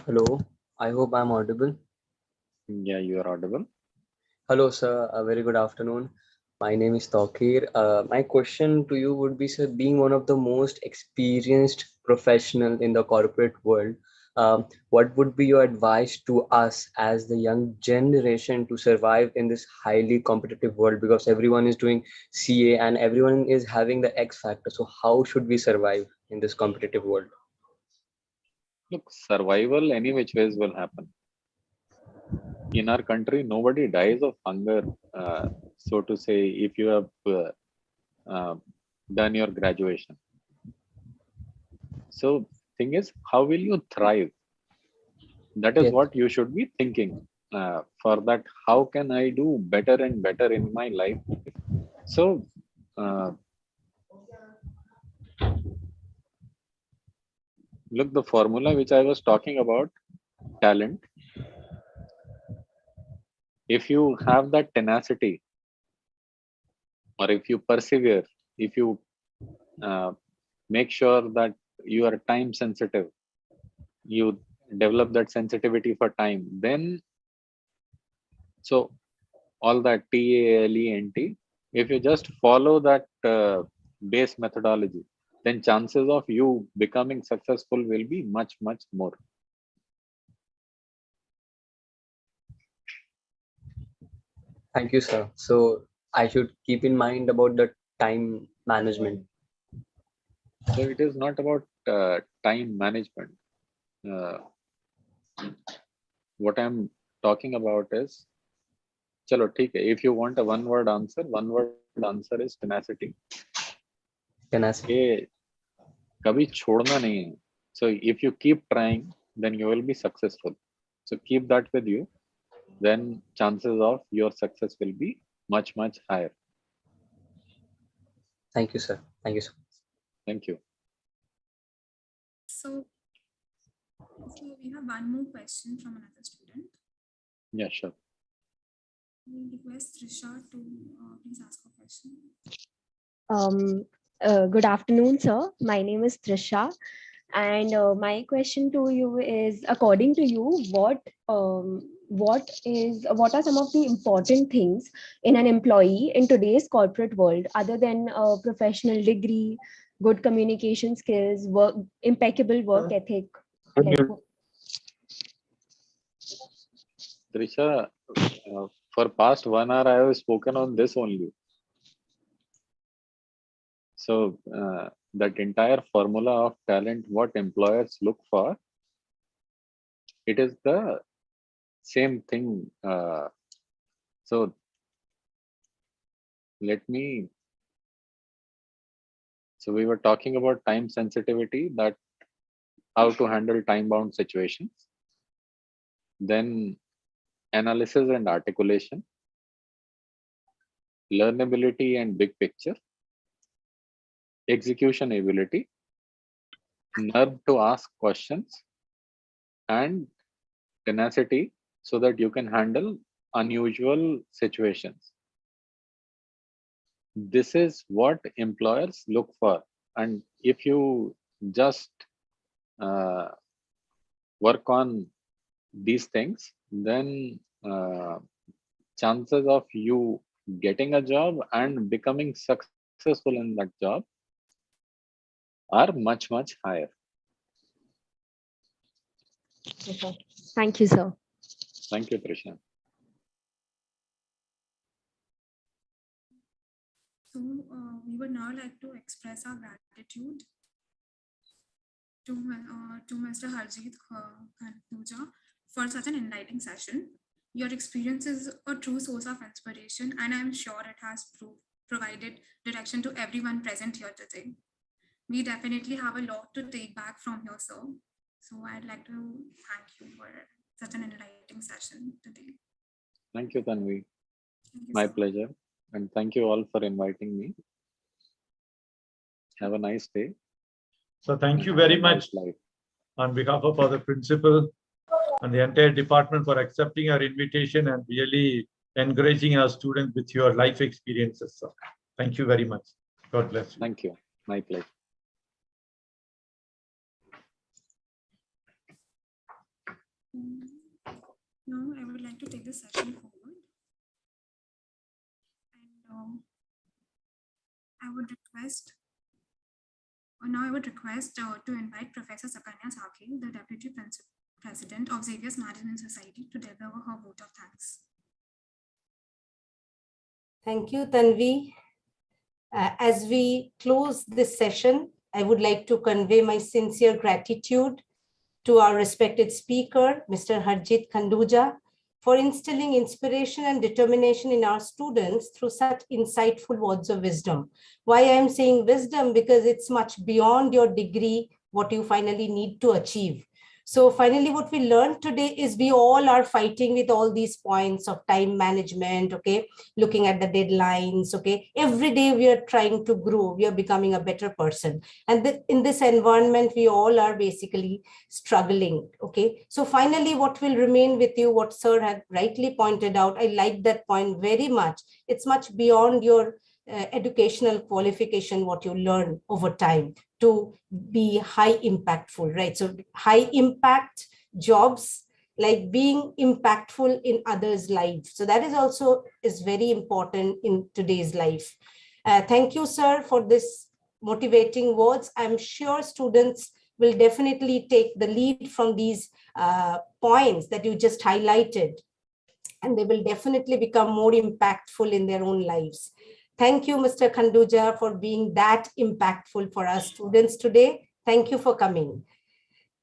Hello, I hope I'm audible. Yeah, you are audible. Hello, sir. A very good afternoon. My name is Tokir. My question to you would be, sir, being one of the most experienced professional in the corporate world, what would be your advice to us as the young generation to survive in this highly competitive world? Because everyone is doing CA and everyone is having the X factor. So how should we survive in this competitive world? Look, survival any which ways will happen. In our country, nobody dies of hunger, so to say, if you have done your graduation. So thing is, how will you thrive? That is Yes. what you should be thinking. For that, how can I do better and better in my life? So look, the formula which I was talking about, talent. If you have that tenacity, or if you persevere, if you make sure that you are time sensitive, you develop that sensitivity for time, then so all that TALENT, if you just follow that base methodology, then chances of you becoming successful will be much, much more. Thank you, sir. So I should keep in mind about the time management. So it is not about time management. What I'm talking about is, chalo, theek hai. If you want a one-word answer is tenacity. Tenacity. ये कभी छोड़ना नहीं है. So if you keep trying, then you will be successful. So keep that with you. Then chances of your success will be much, much higher. Thank you, sir. Thank you, sir. Thank you. So we have one more question from another student. Yeah, sure. We request Trisha to please ask a question. Good afternoon, sir. My name is Trisha, and my question to you is: according to you, what are some of the important things in an employee in today's corporate world, other than professional degree, good communication skills, impeccable work ethic? Trisha, for past 1 hour, I have spoken on this only. So that entire formula of talent, what employers look for, it is the same thing. So we were talking about time sensitivity, that how to handle time-bound situations, then analysis and articulation, learnability and big picture, execution ability, nerve to ask questions, and tenacity so that you can handle unusual situations. This is what employers look for. And if you just work on these things, then chances of you getting a job and becoming successful in that job are much, much higher. Okay. Thank you, sir. Thank you, Trisha. So we would now like to express our gratitude to Mr. Harjeet Khanduja for such an enlightening session. Your experience is a true source of inspiration, and I'm sure it has provided direction to everyone present here today. We definitely have a lot to take back from here, sir. So I'd like to thank you for such an enlightening session today. Thank you, Tanvi. Thank you, My sir. pleasure. And thank you all for inviting me. Have a nice day. So thank you very much on behalf of the principal and the entire department for accepting our invitation and really encouraging our students with your life experiences. So thank you very much. God bless you. Thank you. My pleasure. Now I would like to take this session forward. And I would request to invite Professor Sakanya Sakhi, the Deputy President of Xavier's Management Society, to deliver her vote of thanks. Thank you, Tanvi. As we close this session, I would like to convey my sincere gratitude to our respected speaker, Mr. Harjeet Khanduja, for instilling inspiration and determination in our students through such insightful words of wisdom. Why I am saying wisdom? Because it's much beyond your degree, what you finally need to achieve. So finally, what we learned today is we all are fighting with all these points of time management, okay, looking at the deadlines, okay. Every day we are trying to grow, we are becoming a better person. And in this environment, we all are basically struggling, okay. So finally, what will remain with you, what sir had rightly pointed out, I like that point very much. It's much beyond your educational qualification, what you learn over time to be high impactful, right? So high impact jobs, like being impactful in others' lives. So that is very important in today's life. Thank you, sir, for this motivating words. I'm sure students will definitely take the lead from these points that you just highlighted, and they will definitely become more impactful in their own lives. Thank you, Mr. Khanduja, for being that impactful for our students today. Thank you for coming.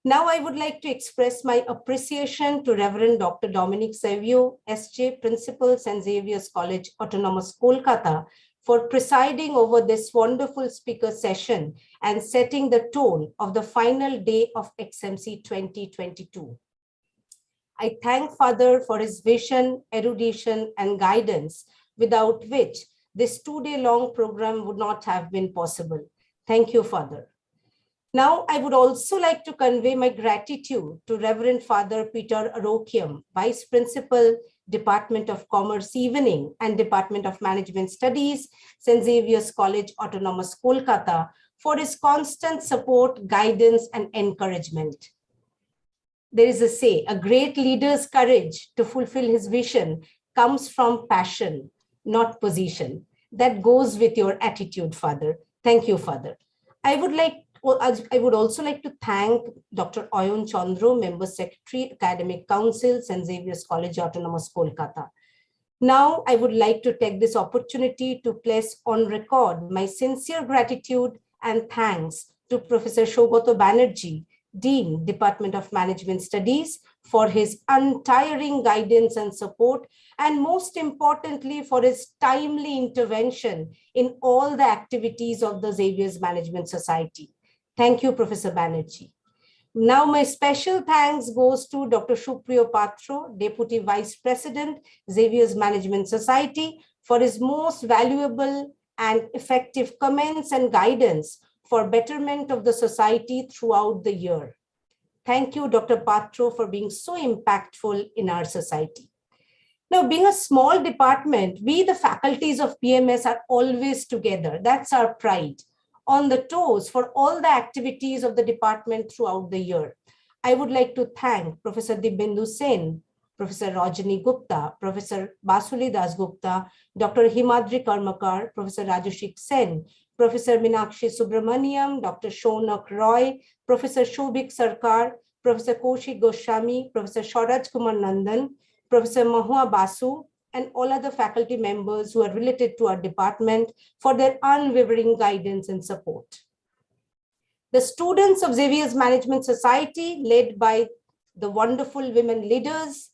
Now I would like to express my appreciation to Reverend Dr. Dominic Xavier, SJ, Principal, St. Xavier's College, Autonomous, Kolkata, for presiding over this wonderful speaker session and setting the tone of the final day of XMC 2022. I thank Father for his vision, erudition, and guidance, without which this 2-day-long program would not have been possible. Thank you, Father. Now, I would also like to convey my gratitude to Reverend Father Peter Arokiam, Vice Principal, Department of Commerce Evening and Department of Management Studies, St. Xavier's College, Autonomous, Kolkata, for his constant support, guidance, and encouragement. There is a say, a great leader's courage to fulfill his vision comes from passion, not position. That goes with your attitude, Father. Thank you, Father. I would also like to thank Dr. Oyun Chandru, Member Secretary, Academic Council, St. Xavier's College, Autonomous, Kolkata. Now, I would like to take this opportunity to place on record my sincere gratitude and thanks to Professor Shogoto Banerjee, Dean, Department of Management Studies, for his untiring guidance and support, and most importantly, for his timely intervention in all the activities of the Xavier's Management Society. Thank you, Professor Banerjee. Now, my special thanks goes to Dr. Supriyo Patro, Deputy Vice President, Xavier's Management Society, for his most valuable and effective comments and guidance for betterment of the society throughout the year. Thank you, Dr. Patro, for being so impactful in our society. Now, being a small department, we, the faculties of PMS, are always together. That's our pride. On the toes for all the activities of the department throughout the year. I would like to thank Professor Dibyendu Sen, Professor Rajani Gupta, Professor Basuli Das Gupta, Dr. Himadri Karmakar, Professor Rajushik Sen, Professor Minakshi Subramaniam, Dr. Shonak Roy, Professor Shobhik Sarkar, Professor Kaushik Goswami, Professor Sharaj Kumar Nandan, Professor Mahua Basu, and all other faculty members who are related to our department for their unwavering guidance and support. The students of Xavier's Management Society, led by the wonderful women leaders,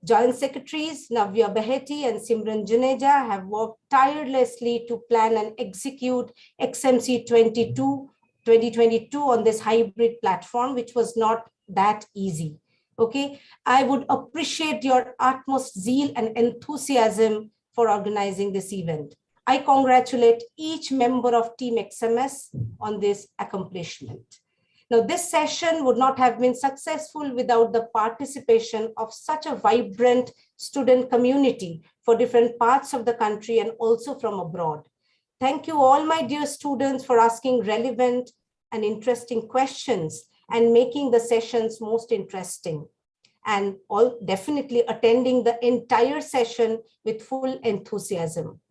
Joint Secretaries Navya Baheti and Simran Juneja, have worked tirelessly to plan and execute XMC'22 2022 on this hybrid platform, which was not that easy. Okay, I would appreciate your utmost zeal and enthusiasm for organizing this event. I congratulate each member of Team XMS on this accomplishment. Now, this session would not have been successful without the participation of such a vibrant student community for different parts of the country and also from abroad. Thank you all, my dear students, for asking relevant and interesting questions and making the sessions most interesting, and all definitely attending the entire session with full enthusiasm.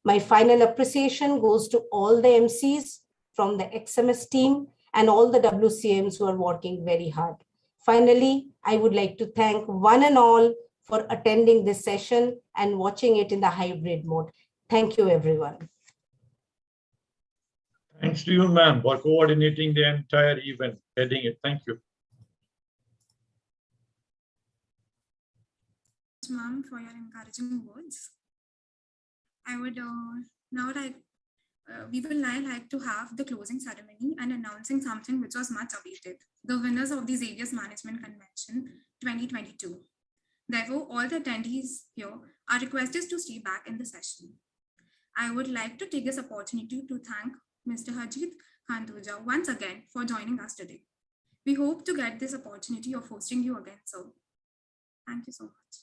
My final appreciation goes to all the MCs from the XMS team and all the WCMs who are working very hard. Finally, I would like to thank one and all for attending this session and watching it in the hybrid mode. Thank you, everyone. Thanks to you, ma'am, for coordinating the entire event, heading it. Thank you. Ma'am, for your encouraging words. I would now we will now like to have the closing ceremony and announcing something which was much awaited, the winners of the Xavier's Management Convention 2022. Therefore, all the attendees here are requested to stay back in the session. I would like to take this opportunity to thank Mr. Harjeet Khanduja once again for joining us today. We hope to get this opportunity of hosting you again, sir. Thank you so much.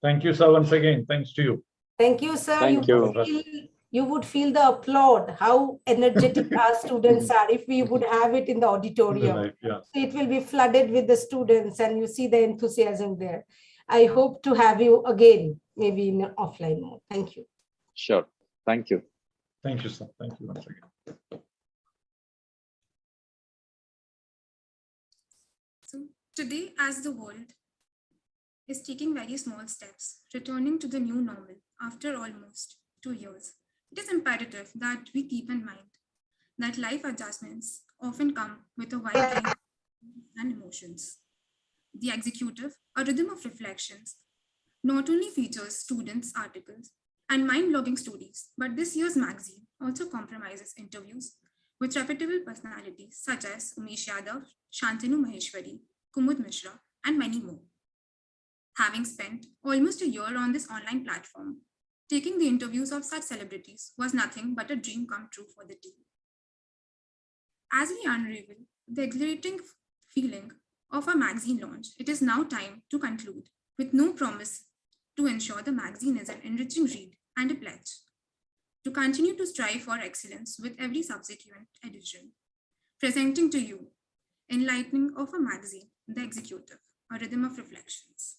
Thank you, sir, once again. Thanks to you. Thank you, sir. Thank you. You would feel the applaud, how energetic our students are if we would have it in the auditorium. Yeah. So it will be flooded with the students and you see the enthusiasm there. I hope to have you again, maybe in an offline mode. Thank you. Sure. Thank you. Thank you, sir. Thank you once again. So today, as the world is taking very small steps, returning to the new normal after almost 2 years, it is imperative that we keep in mind that life adjustments often come with a wide range of and emotions. The executive, a rhythm of reflections, not only features students' articles and mind-blogging stories, but this year's magazine also comprises interviews with reputable personalities such as Umesh Yadav, Shantanu Maheshwari, Kumud Mishra, and many more. Having spent almost a year on this online platform, taking the interviews of such celebrities was nothing but a dream come true for the team. As we unravel the exhilarating feeling of our magazine launch, it is now time to conclude with no promise to ensure the magazine is an enriching read and a pledge to continue to strive for excellence with every subsequent edition. Presenting to you Enlightening of a Magazine, The Executive, a Rhythm of Reflections.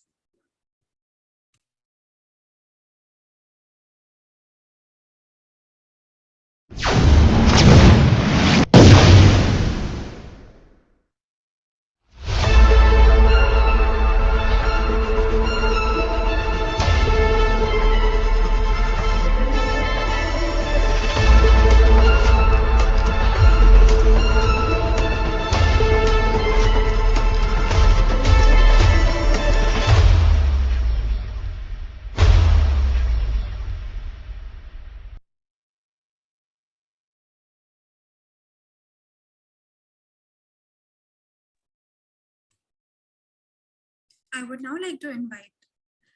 I would now like to invite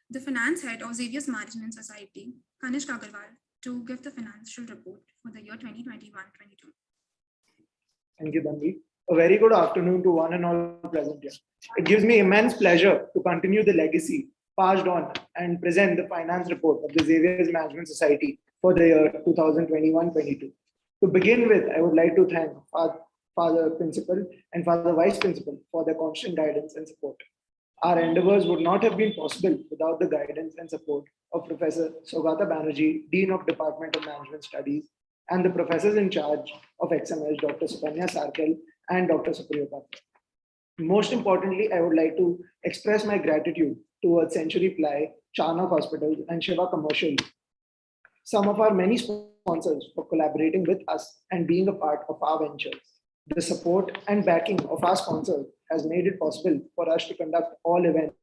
the finance head of Xavier's Management Society, Kanishk Agarwal, to give the financial report for the year 2021-22. Thank you, Tanvi. A very good afternoon to one and all present here. It gives me immense pleasure to continue the legacy passed on and present the finance report of the Xavier's Management Society for the year 2021-22. To begin with, I would like to thank Father Principal and Father Vice Principal for their constant guidance and support. Our endeavors would not have been possible without the guidance and support of Professor Saugata Banerjee, Dean of Department of Management Studies, and the professors in charge of XMS, Dr. Supanya Sarkel and Dr. Supriya Patra. Most importantly, I would like to express my gratitude towards Century Ply, Charnock Hospitals, and Shiva Commercial, some of our many sponsors, for collaborating with us and being a part of our ventures. The support and backing of our sponsors has made it possible for us to conduct all events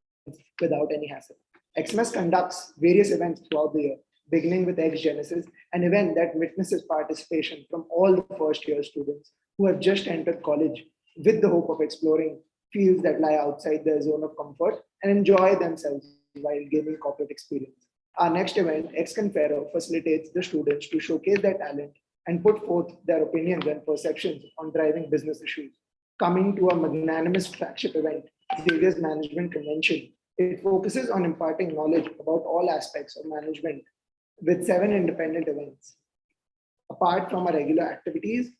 without any hassle. XMS conducts various events throughout the year, beginning with X Genesis, an event that witnesses participation from all the first-year students who have just entered college with the hope of exploring fields that lie outside their zone of comfort and enjoy themselves while gaining corporate experience. Our next event, X Confero, facilitates the students to showcase their talent and put forth their opinions and perceptions on driving business issues. Coming to a magnanimous flagship event, Xavier's Management Convention, it focuses on imparting knowledge about all aspects of management with 7 independent events. Apart from our regular activities,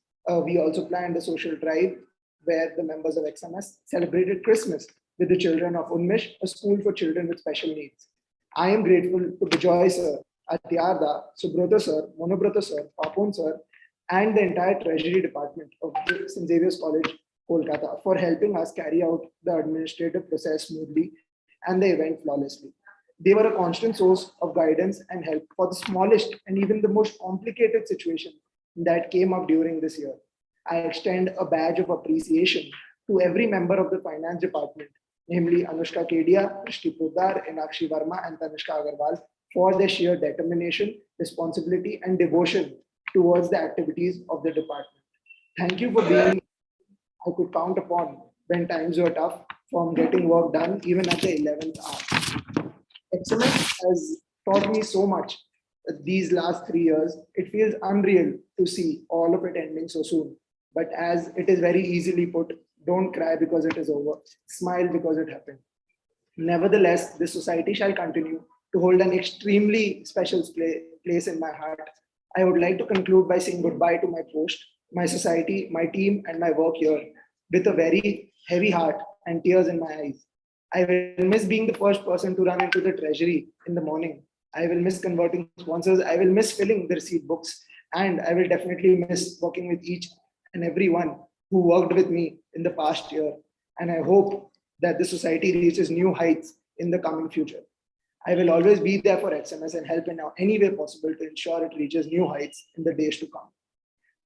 we also planned a social drive where the members of XMS celebrated Christmas with the children of Unmish, a school for children with special needs. I am grateful to Bijoy sir, Atyarda, Subrata sir, Monobrata sir, Papon sir, and the entire treasury department of St. Xavier's College, Kolkata, for helping us carry out the administrative process smoothly and the event flawlessly. They were a constant source of guidance and help for the smallest and even the most complicated situation that came up during this year. I extend a badge of appreciation to every member of the finance department, namely Anushka Kedia, Rishti Poddar, Enakshi Verma, and Tanishka Agarwal, for their sheer determination, responsibility, and devotion towards the activities of the department. Thank you for being I could count upon when times were tough from getting work done even at the 11th hour. XMS has taught me so much these last 3 years. It feels unreal to see all of it ending so soon. But as it is very easily put, don't cry because it is over, smile because it happened. Nevertheless, this society shall continue to hold an extremely special place in my heart. I would like to conclude by saying goodbye to my post, my society, my team, and my work here with a very heavy heart and tears in my eyes. I will miss being the first person to run into the treasury in the morning. I will miss converting sponsors. I will miss filling the receipt books. And I will definitely miss working with each and everyone who worked with me in the past year. And I hope that the society reaches new heights in the coming future. I will always be there for XMS and help in any way possible to ensure it reaches new heights in the days to come.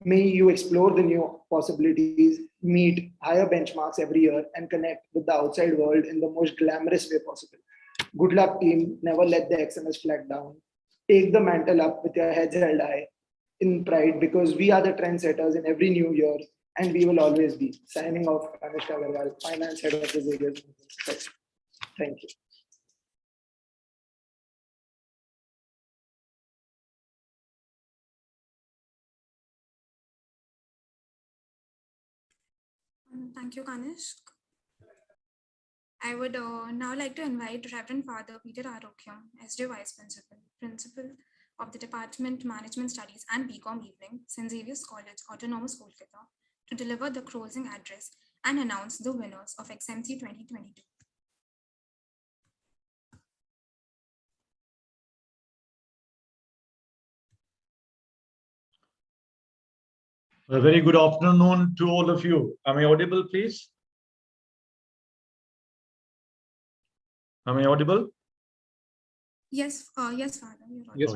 May you explore the new possibilities, meet higher benchmarks every year, and connect with the outside world in the most glamorous way possible. Good luck, team. Never let the XMS flag down. Take the mantle up with your heads held high in pride, because we are the trendsetters in every new year, and we will always be. Signing off, Anushka Agarwal, Finance Head of the Xavier. Thank you. Thank you, Kanishk. I would now like to invite Reverend Father Peter Arokyam, SJ Vice Principal of the Department Management Studies and BCom Evening, St. Xavier's College, Autonomous Kolkata, to deliver the closing address and announce the winners of XMC 2022. A very good afternoon to all of you. Am I audible, please? Am I audible? Yes, yes, Father. Yes,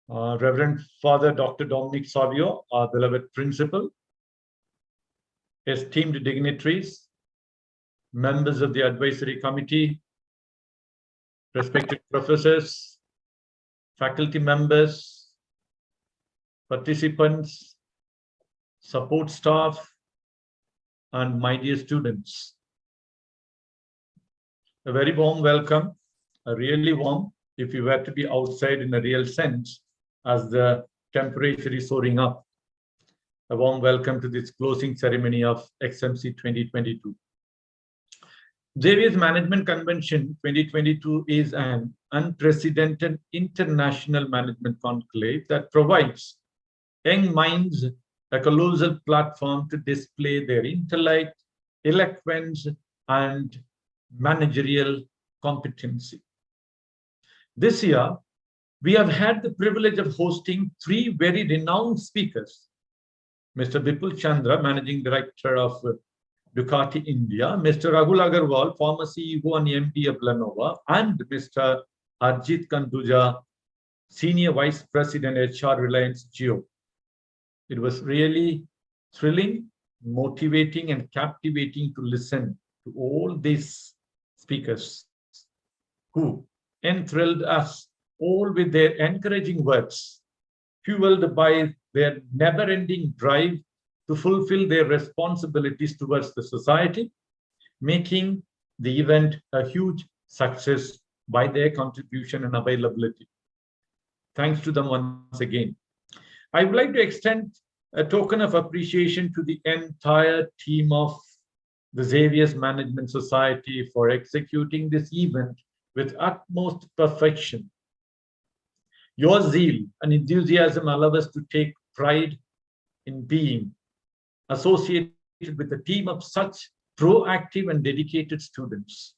Reverend Father Dr. Dominic Xavier, our beloved principal, esteemed dignitaries, members of the advisory committee, respected professors, faculty members, participants, support staff, and my dear students. A very warm welcome, a really warm, if you were to be outside in a real sense, as the temperature is soaring up. A warm welcome to this closing ceremony of XMC 2022. Xavier's Management Convention 2022 is an unprecedented international management conclave that provides young minds a colossal platform to display their intellect, eloquence, and managerial competency. This year, we have had the privilege of hosting three very renowned speakers. Mr. Vipul Chandra, Managing Director of Ducati India, Mr. Rahul Agarwal, former CEO and MD of Lenovo, and Mr. Harjeet Khanduja, Senior Vice President, HR Reliance Jio. It was really thrilling, motivating, and captivating to listen to all these speakers who enthralled us all with their encouraging words, fueled by their never-ending drive to fulfill their responsibilities towards the society, making the event a huge success by their contribution and availability. Thanks to them once again. I would like to extend a token of appreciation to the entire team of the Xavier's Management Society for executing this event with utmost perfection. Your zeal and enthusiasm allow us to take pride in being associated with a team of such proactive and dedicated students.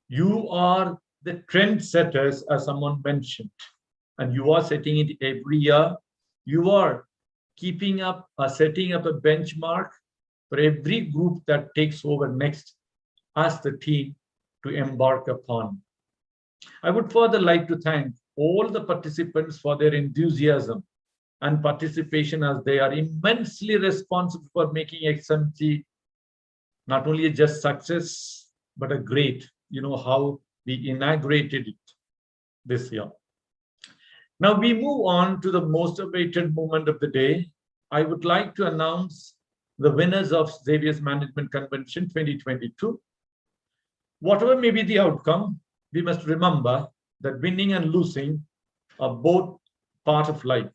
You are the trendsetters, as someone mentioned, and you are setting it every year. You are keeping up, setting up a benchmark for every group that takes over next as the team to embark upon. I would further like to thank all the participants for their enthusiasm and participation, as they are immensely responsible for making XMC not only a just success, but a great, how we inaugurated it this year. Now we move on to the most awaited moment of the day. I would like to announce the winners of Xavier's Management Convention 2022. Whatever may be the outcome, we must remember that winning and losing are both part of life.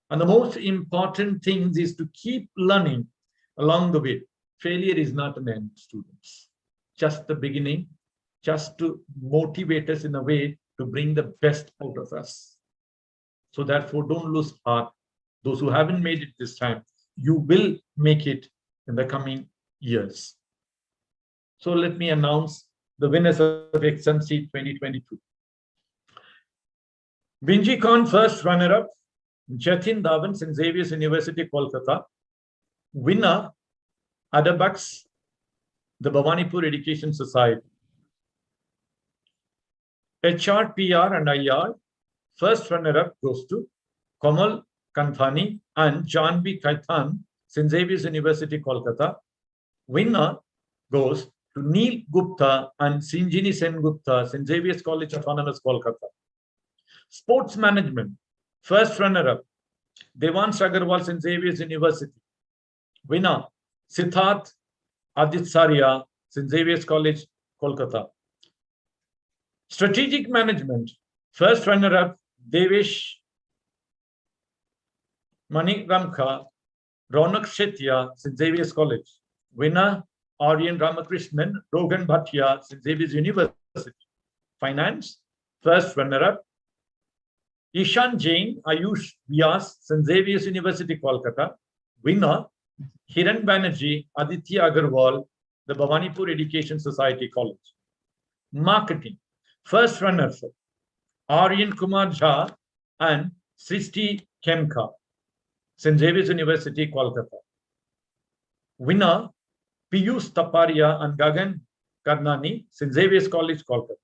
And the most important thing is to keep learning along the way. Failure is not an end, students. Just the beginning, just to motivate us in a way to bring the best out of us. So therefore, don't lose heart. Those who haven't made it this time, you will make it in the coming years. So let me announce the winners of XMC 2022. Binji Khan, first runner-up, Jatin Dhawan, St. Xavier's University, Kolkata. Winner, Adabaks, the Bhawanipur Education Society. HR, PR, and IR, first runner-up goes to Kamal Kanthani and Janvi Kaitan, St. Xavier's University, Kolkata. Winner goes to Neil Gupta and Sinjini Sen Gupta, St. Xavier's College, Autonomous, Kolkata. Sports Management, first runner-up, Devans Agarwal, St. Xavier's University. Winner, Siddharth Aditsaria, St. Xavier's College, Kolkata. Strategic Management, first runner-up, Devesh Maniramka, Ronak Shetya, St. Xavier's College. Winner, Aryan Ramakrishnan, Rogan Bhatia, St. Xavier's University. Finance, first runner-up. Ishan Jain, Ayush Vyas, St. Xavier's University, Kolkata. Winner, Hiran Banerjee, Aditya Agarwal, the Bhavanipur Education Society College. Marketing, first runner-up, Aryan Kumar Jha and Srishti Kemka, St. Xavier's University, Kolkata. Winner, Piyush Taparia and Gagan Karnani, St. Xavier's College, Kolkata.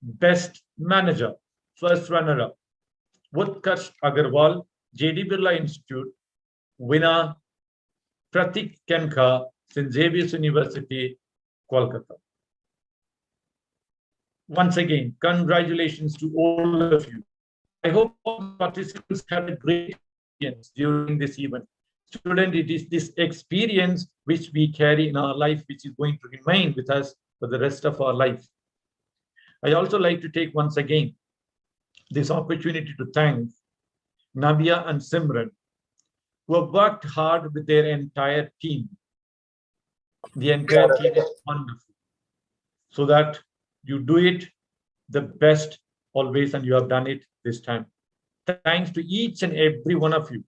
Best Manager, first runner-up, Utkarsh Agarwal, JD Birla Institute. Winner, Pratik Kemka, St. Xavier's University, Kolkata. Once again, congratulations to all of you. I hope all participants had a great experience during this event. Student, it is this experience which we carry in our life, which is going to remain with us for the rest of our life. I also like to take once again this opportunity to thank Navya and Simran, who have worked hard with their entire team. The entire team is wonderful, so that you do it the best always, and you have done it this time. Thanks to each and every one of you,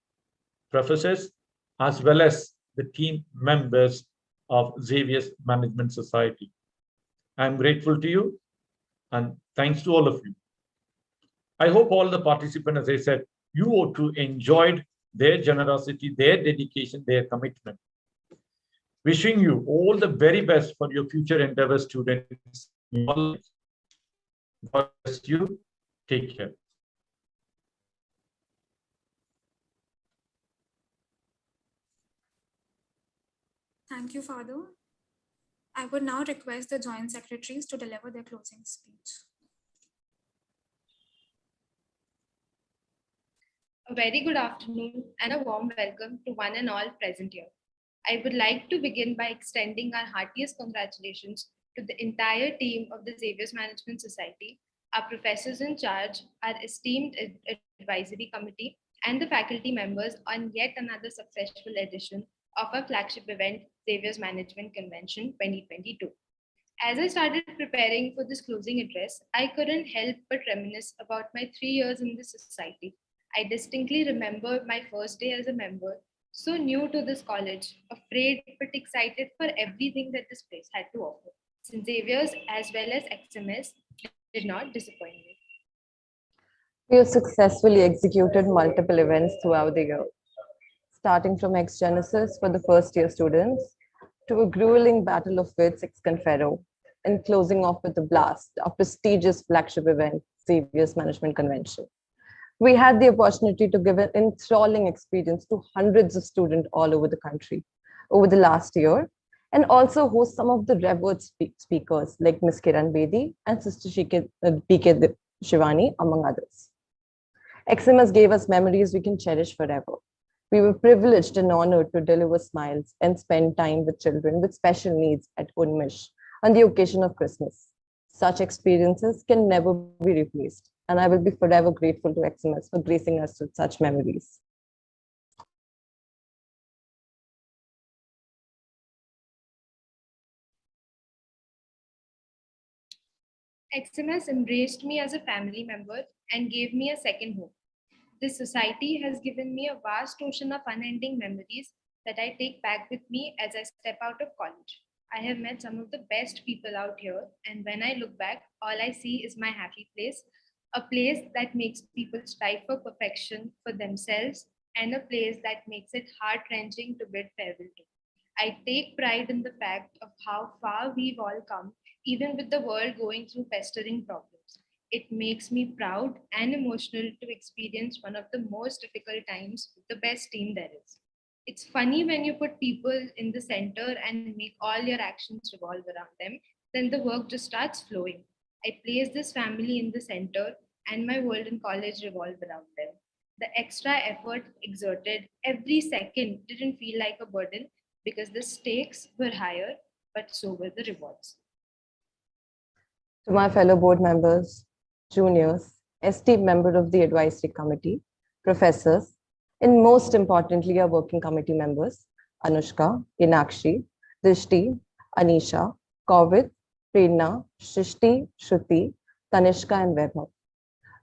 professors, as well as the team members of Xavier's Management Society. I'm grateful to you, and thanks to all of you. I hope all the participants, as I said, you ought to enjoyed their generosity, their dedication, their commitment. Wishing you all the very best for your future endeavors, students. God bless you. Take care. Thank you, Father. I would now request the Joint Secretaries to deliver their closing speech. A very good afternoon and a warm welcome to one and all present here. I would like to begin by extending our heartiest congratulations to the entire team of the Xavier's Management Society, our professors in charge, our esteemed advisory committee, and the faculty members on yet another successful edition of our flagship event, Xavier's Management Convention 2022. As I started preparing for this closing address, I couldn't help but reminisce about my 3 years in this society. I distinctly remember my first day as a member, so new to this college, afraid but excited for everything that this place had to offer. St. Xavier's as well as XMS did not disappoint me. We have successfully executed multiple events throughout the year, starting from Ex Genesis for the first year students to a grueling battle of wits ex Confero, and closing off with a blast, a prestigious flagship event, Xavier's Management Convention. We had the opportunity to give an enthralling experience to hundreds of students all over the country over the last year, and also host some of the revered speakers like Ms. Kiran Bedi and Sister BK Shivani, among others. XMS gave us memories we can cherish forever. We were privileged and honored to deliver smiles and spend time with children with special needs at Unmish on the occasion of Christmas. Such experiences can never be replaced, and I will be forever grateful to XMS for gracing us with such memories. XMS embraced me as a family member and gave me a second home. This society has given me a vast ocean of unending memories that I take back with me as I step out of college. I have met some of the best people out here, and when I look back, all I see is my happy place, a place that makes people strive for perfection for themselves, and a place that makes it heart-wrenching to bid farewell to. I take pride in the fact of how far we've all come, even with the world going through pestering problems. It makes me proud and emotional to experience one of the most difficult times with the best team there is. It's funny when you put people in the center and make all your actions revolve around them, then the work just starts flowing. I place this family in the center and my world in college revolved around them. The extra effort exerted every second didn't feel like a burden because the stakes were higher, but so were the rewards. To my fellow board members, juniors, esteemed member of the advisory committee, professors, And most importantly, our working committee members, Anushka, Inakshi, Drishti, Anisha, Kovit, Prerna, Shrishti, Shruti, Tanishka, and Vaibhav.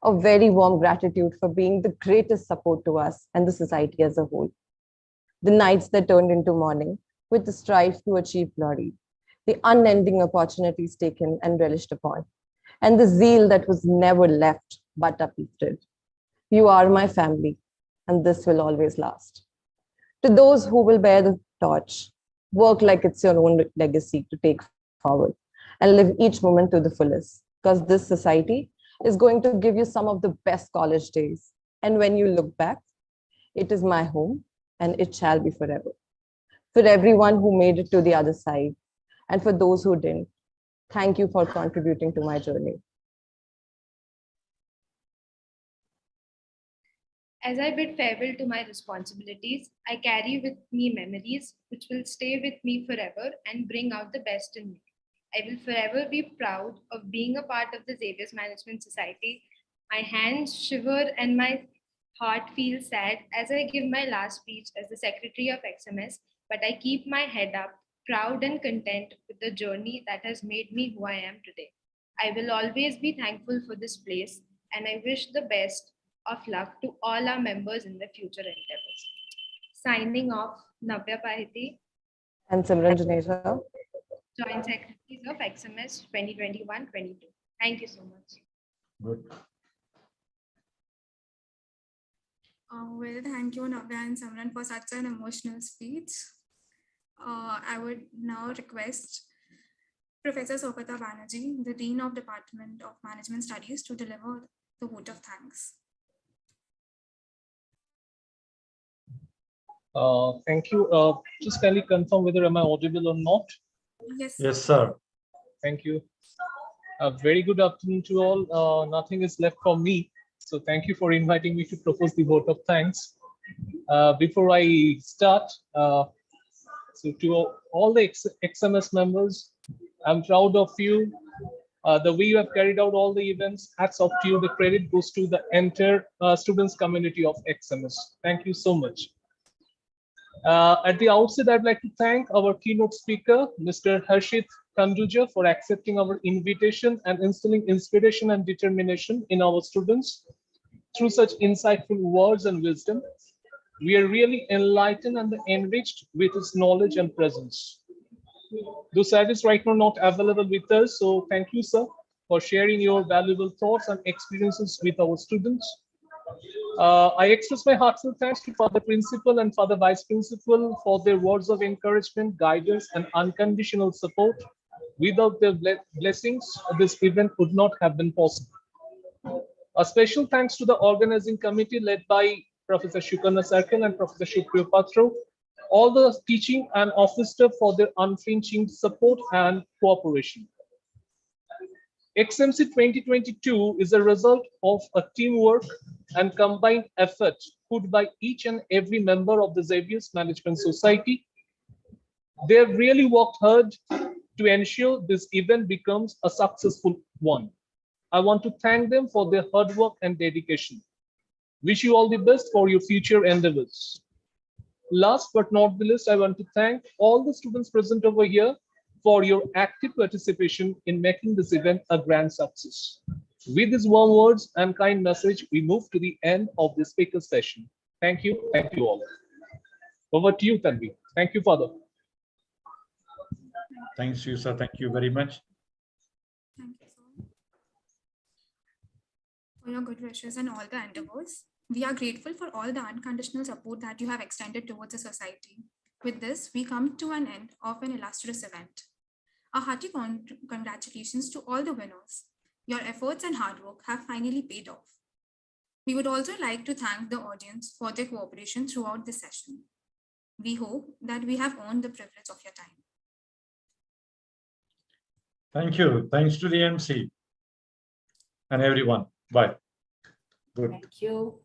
A very warm gratitude for being the greatest support to us and the society as a whole. The nights that turned into morning with the strive to achieve glory, the unending opportunities taken and relished upon, and the zeal that was never left but uplifted. You are my family, and this will always last. To those who will bear the torch, work like it's your own legacy to take forward and live each moment to the fullest, because this society is going to give you some of the best college days. And when you look back, it is my home and it shall be forever. For everyone who made it to the other side, and for those who didn't, thank you for contributing to my journey. As I bid farewell to my responsibilities, I carry with me memories which will stay with me forever and bring out the best in me. I will forever be proud of being a part of the Xavier's Management Society. My hands shiver and my heart feels sad as I give my last speech as the Secretary of XMS, but I keep my head up, proud and content with the journey that has made me who I am today. I will always be thankful for this place, and I wish the best of luck to all our members in the future endeavors. Signing off, Navya Pahiti And Simran Juneja. Joint Secretaries of XMS 2021-22. Thank you so much. Good. Well, thank you, Navya and Samran, for such an emotional speech. I would now request Professor Sokata Banerjee, the Dean of Department of Management Studies, to deliver the vote of thanks. Thank you. Just kindly confirm whether am I audible or not? Yes. Yes, sir. Thank you. A very good afternoon to all. Nothing is left for me. So thank you for inviting me to propose the vote of thanks. Before I start, so to all the XMS members, I'm proud of you. The way you have carried out all the events, hats off to you. The credit goes to the entire students community of XMS. Thank you so much. At the outset, I'd like to thank our keynote speaker, Mr. Harjeet Khanduja, for accepting our invitation and instilling inspiration and determination in our students through such insightful words and wisdom. We are really enlightened and enriched with his knowledge and presence. Though sir is right now not available with us, so thank you, sir, for sharing your valuable thoughts and experiences with our students. I express my heartfelt thanks to Father Principal and Father Vice Principal for their words of encouragement, guidance, and unconditional support. Without their blessings, this event would not have been possible. A special thanks to the organizing committee led by Professor Shukarna Sarkar and Professor Shupriya Patro, all the teaching and office staff for their unflinching support and cooperation. XMC 2022 is a result of a teamwork and combined effort put by each and every member of the Xavier's Management Society. They have really worked hard to ensure this event becomes a successful one. I want to thank them for their hard work and dedication. Wish you all the best for your future endeavors. Last but not the least, I want to thank all the students present over here for your active participation in making this event a grand success. With these warm words and kind message, we move to the end of the speaker session. Thank you all. Over to you, Tanvi. Thank you, Father. Thanks, you, sir. Thank you very much. Thank you, sir, for your good wishes and all the endeavors. We are grateful for all the unconditional support that you have extended towards the society. With this, we come to an end of an illustrious event. A hearty congratulations to all the winners. Your efforts and hard work have finally paid off. We would also like to thank the audience for their cooperation throughout the session. We hope that we have earned the privilege of your time. Thank you. Thanks to the MC and everyone. Bye. Good. Thank you.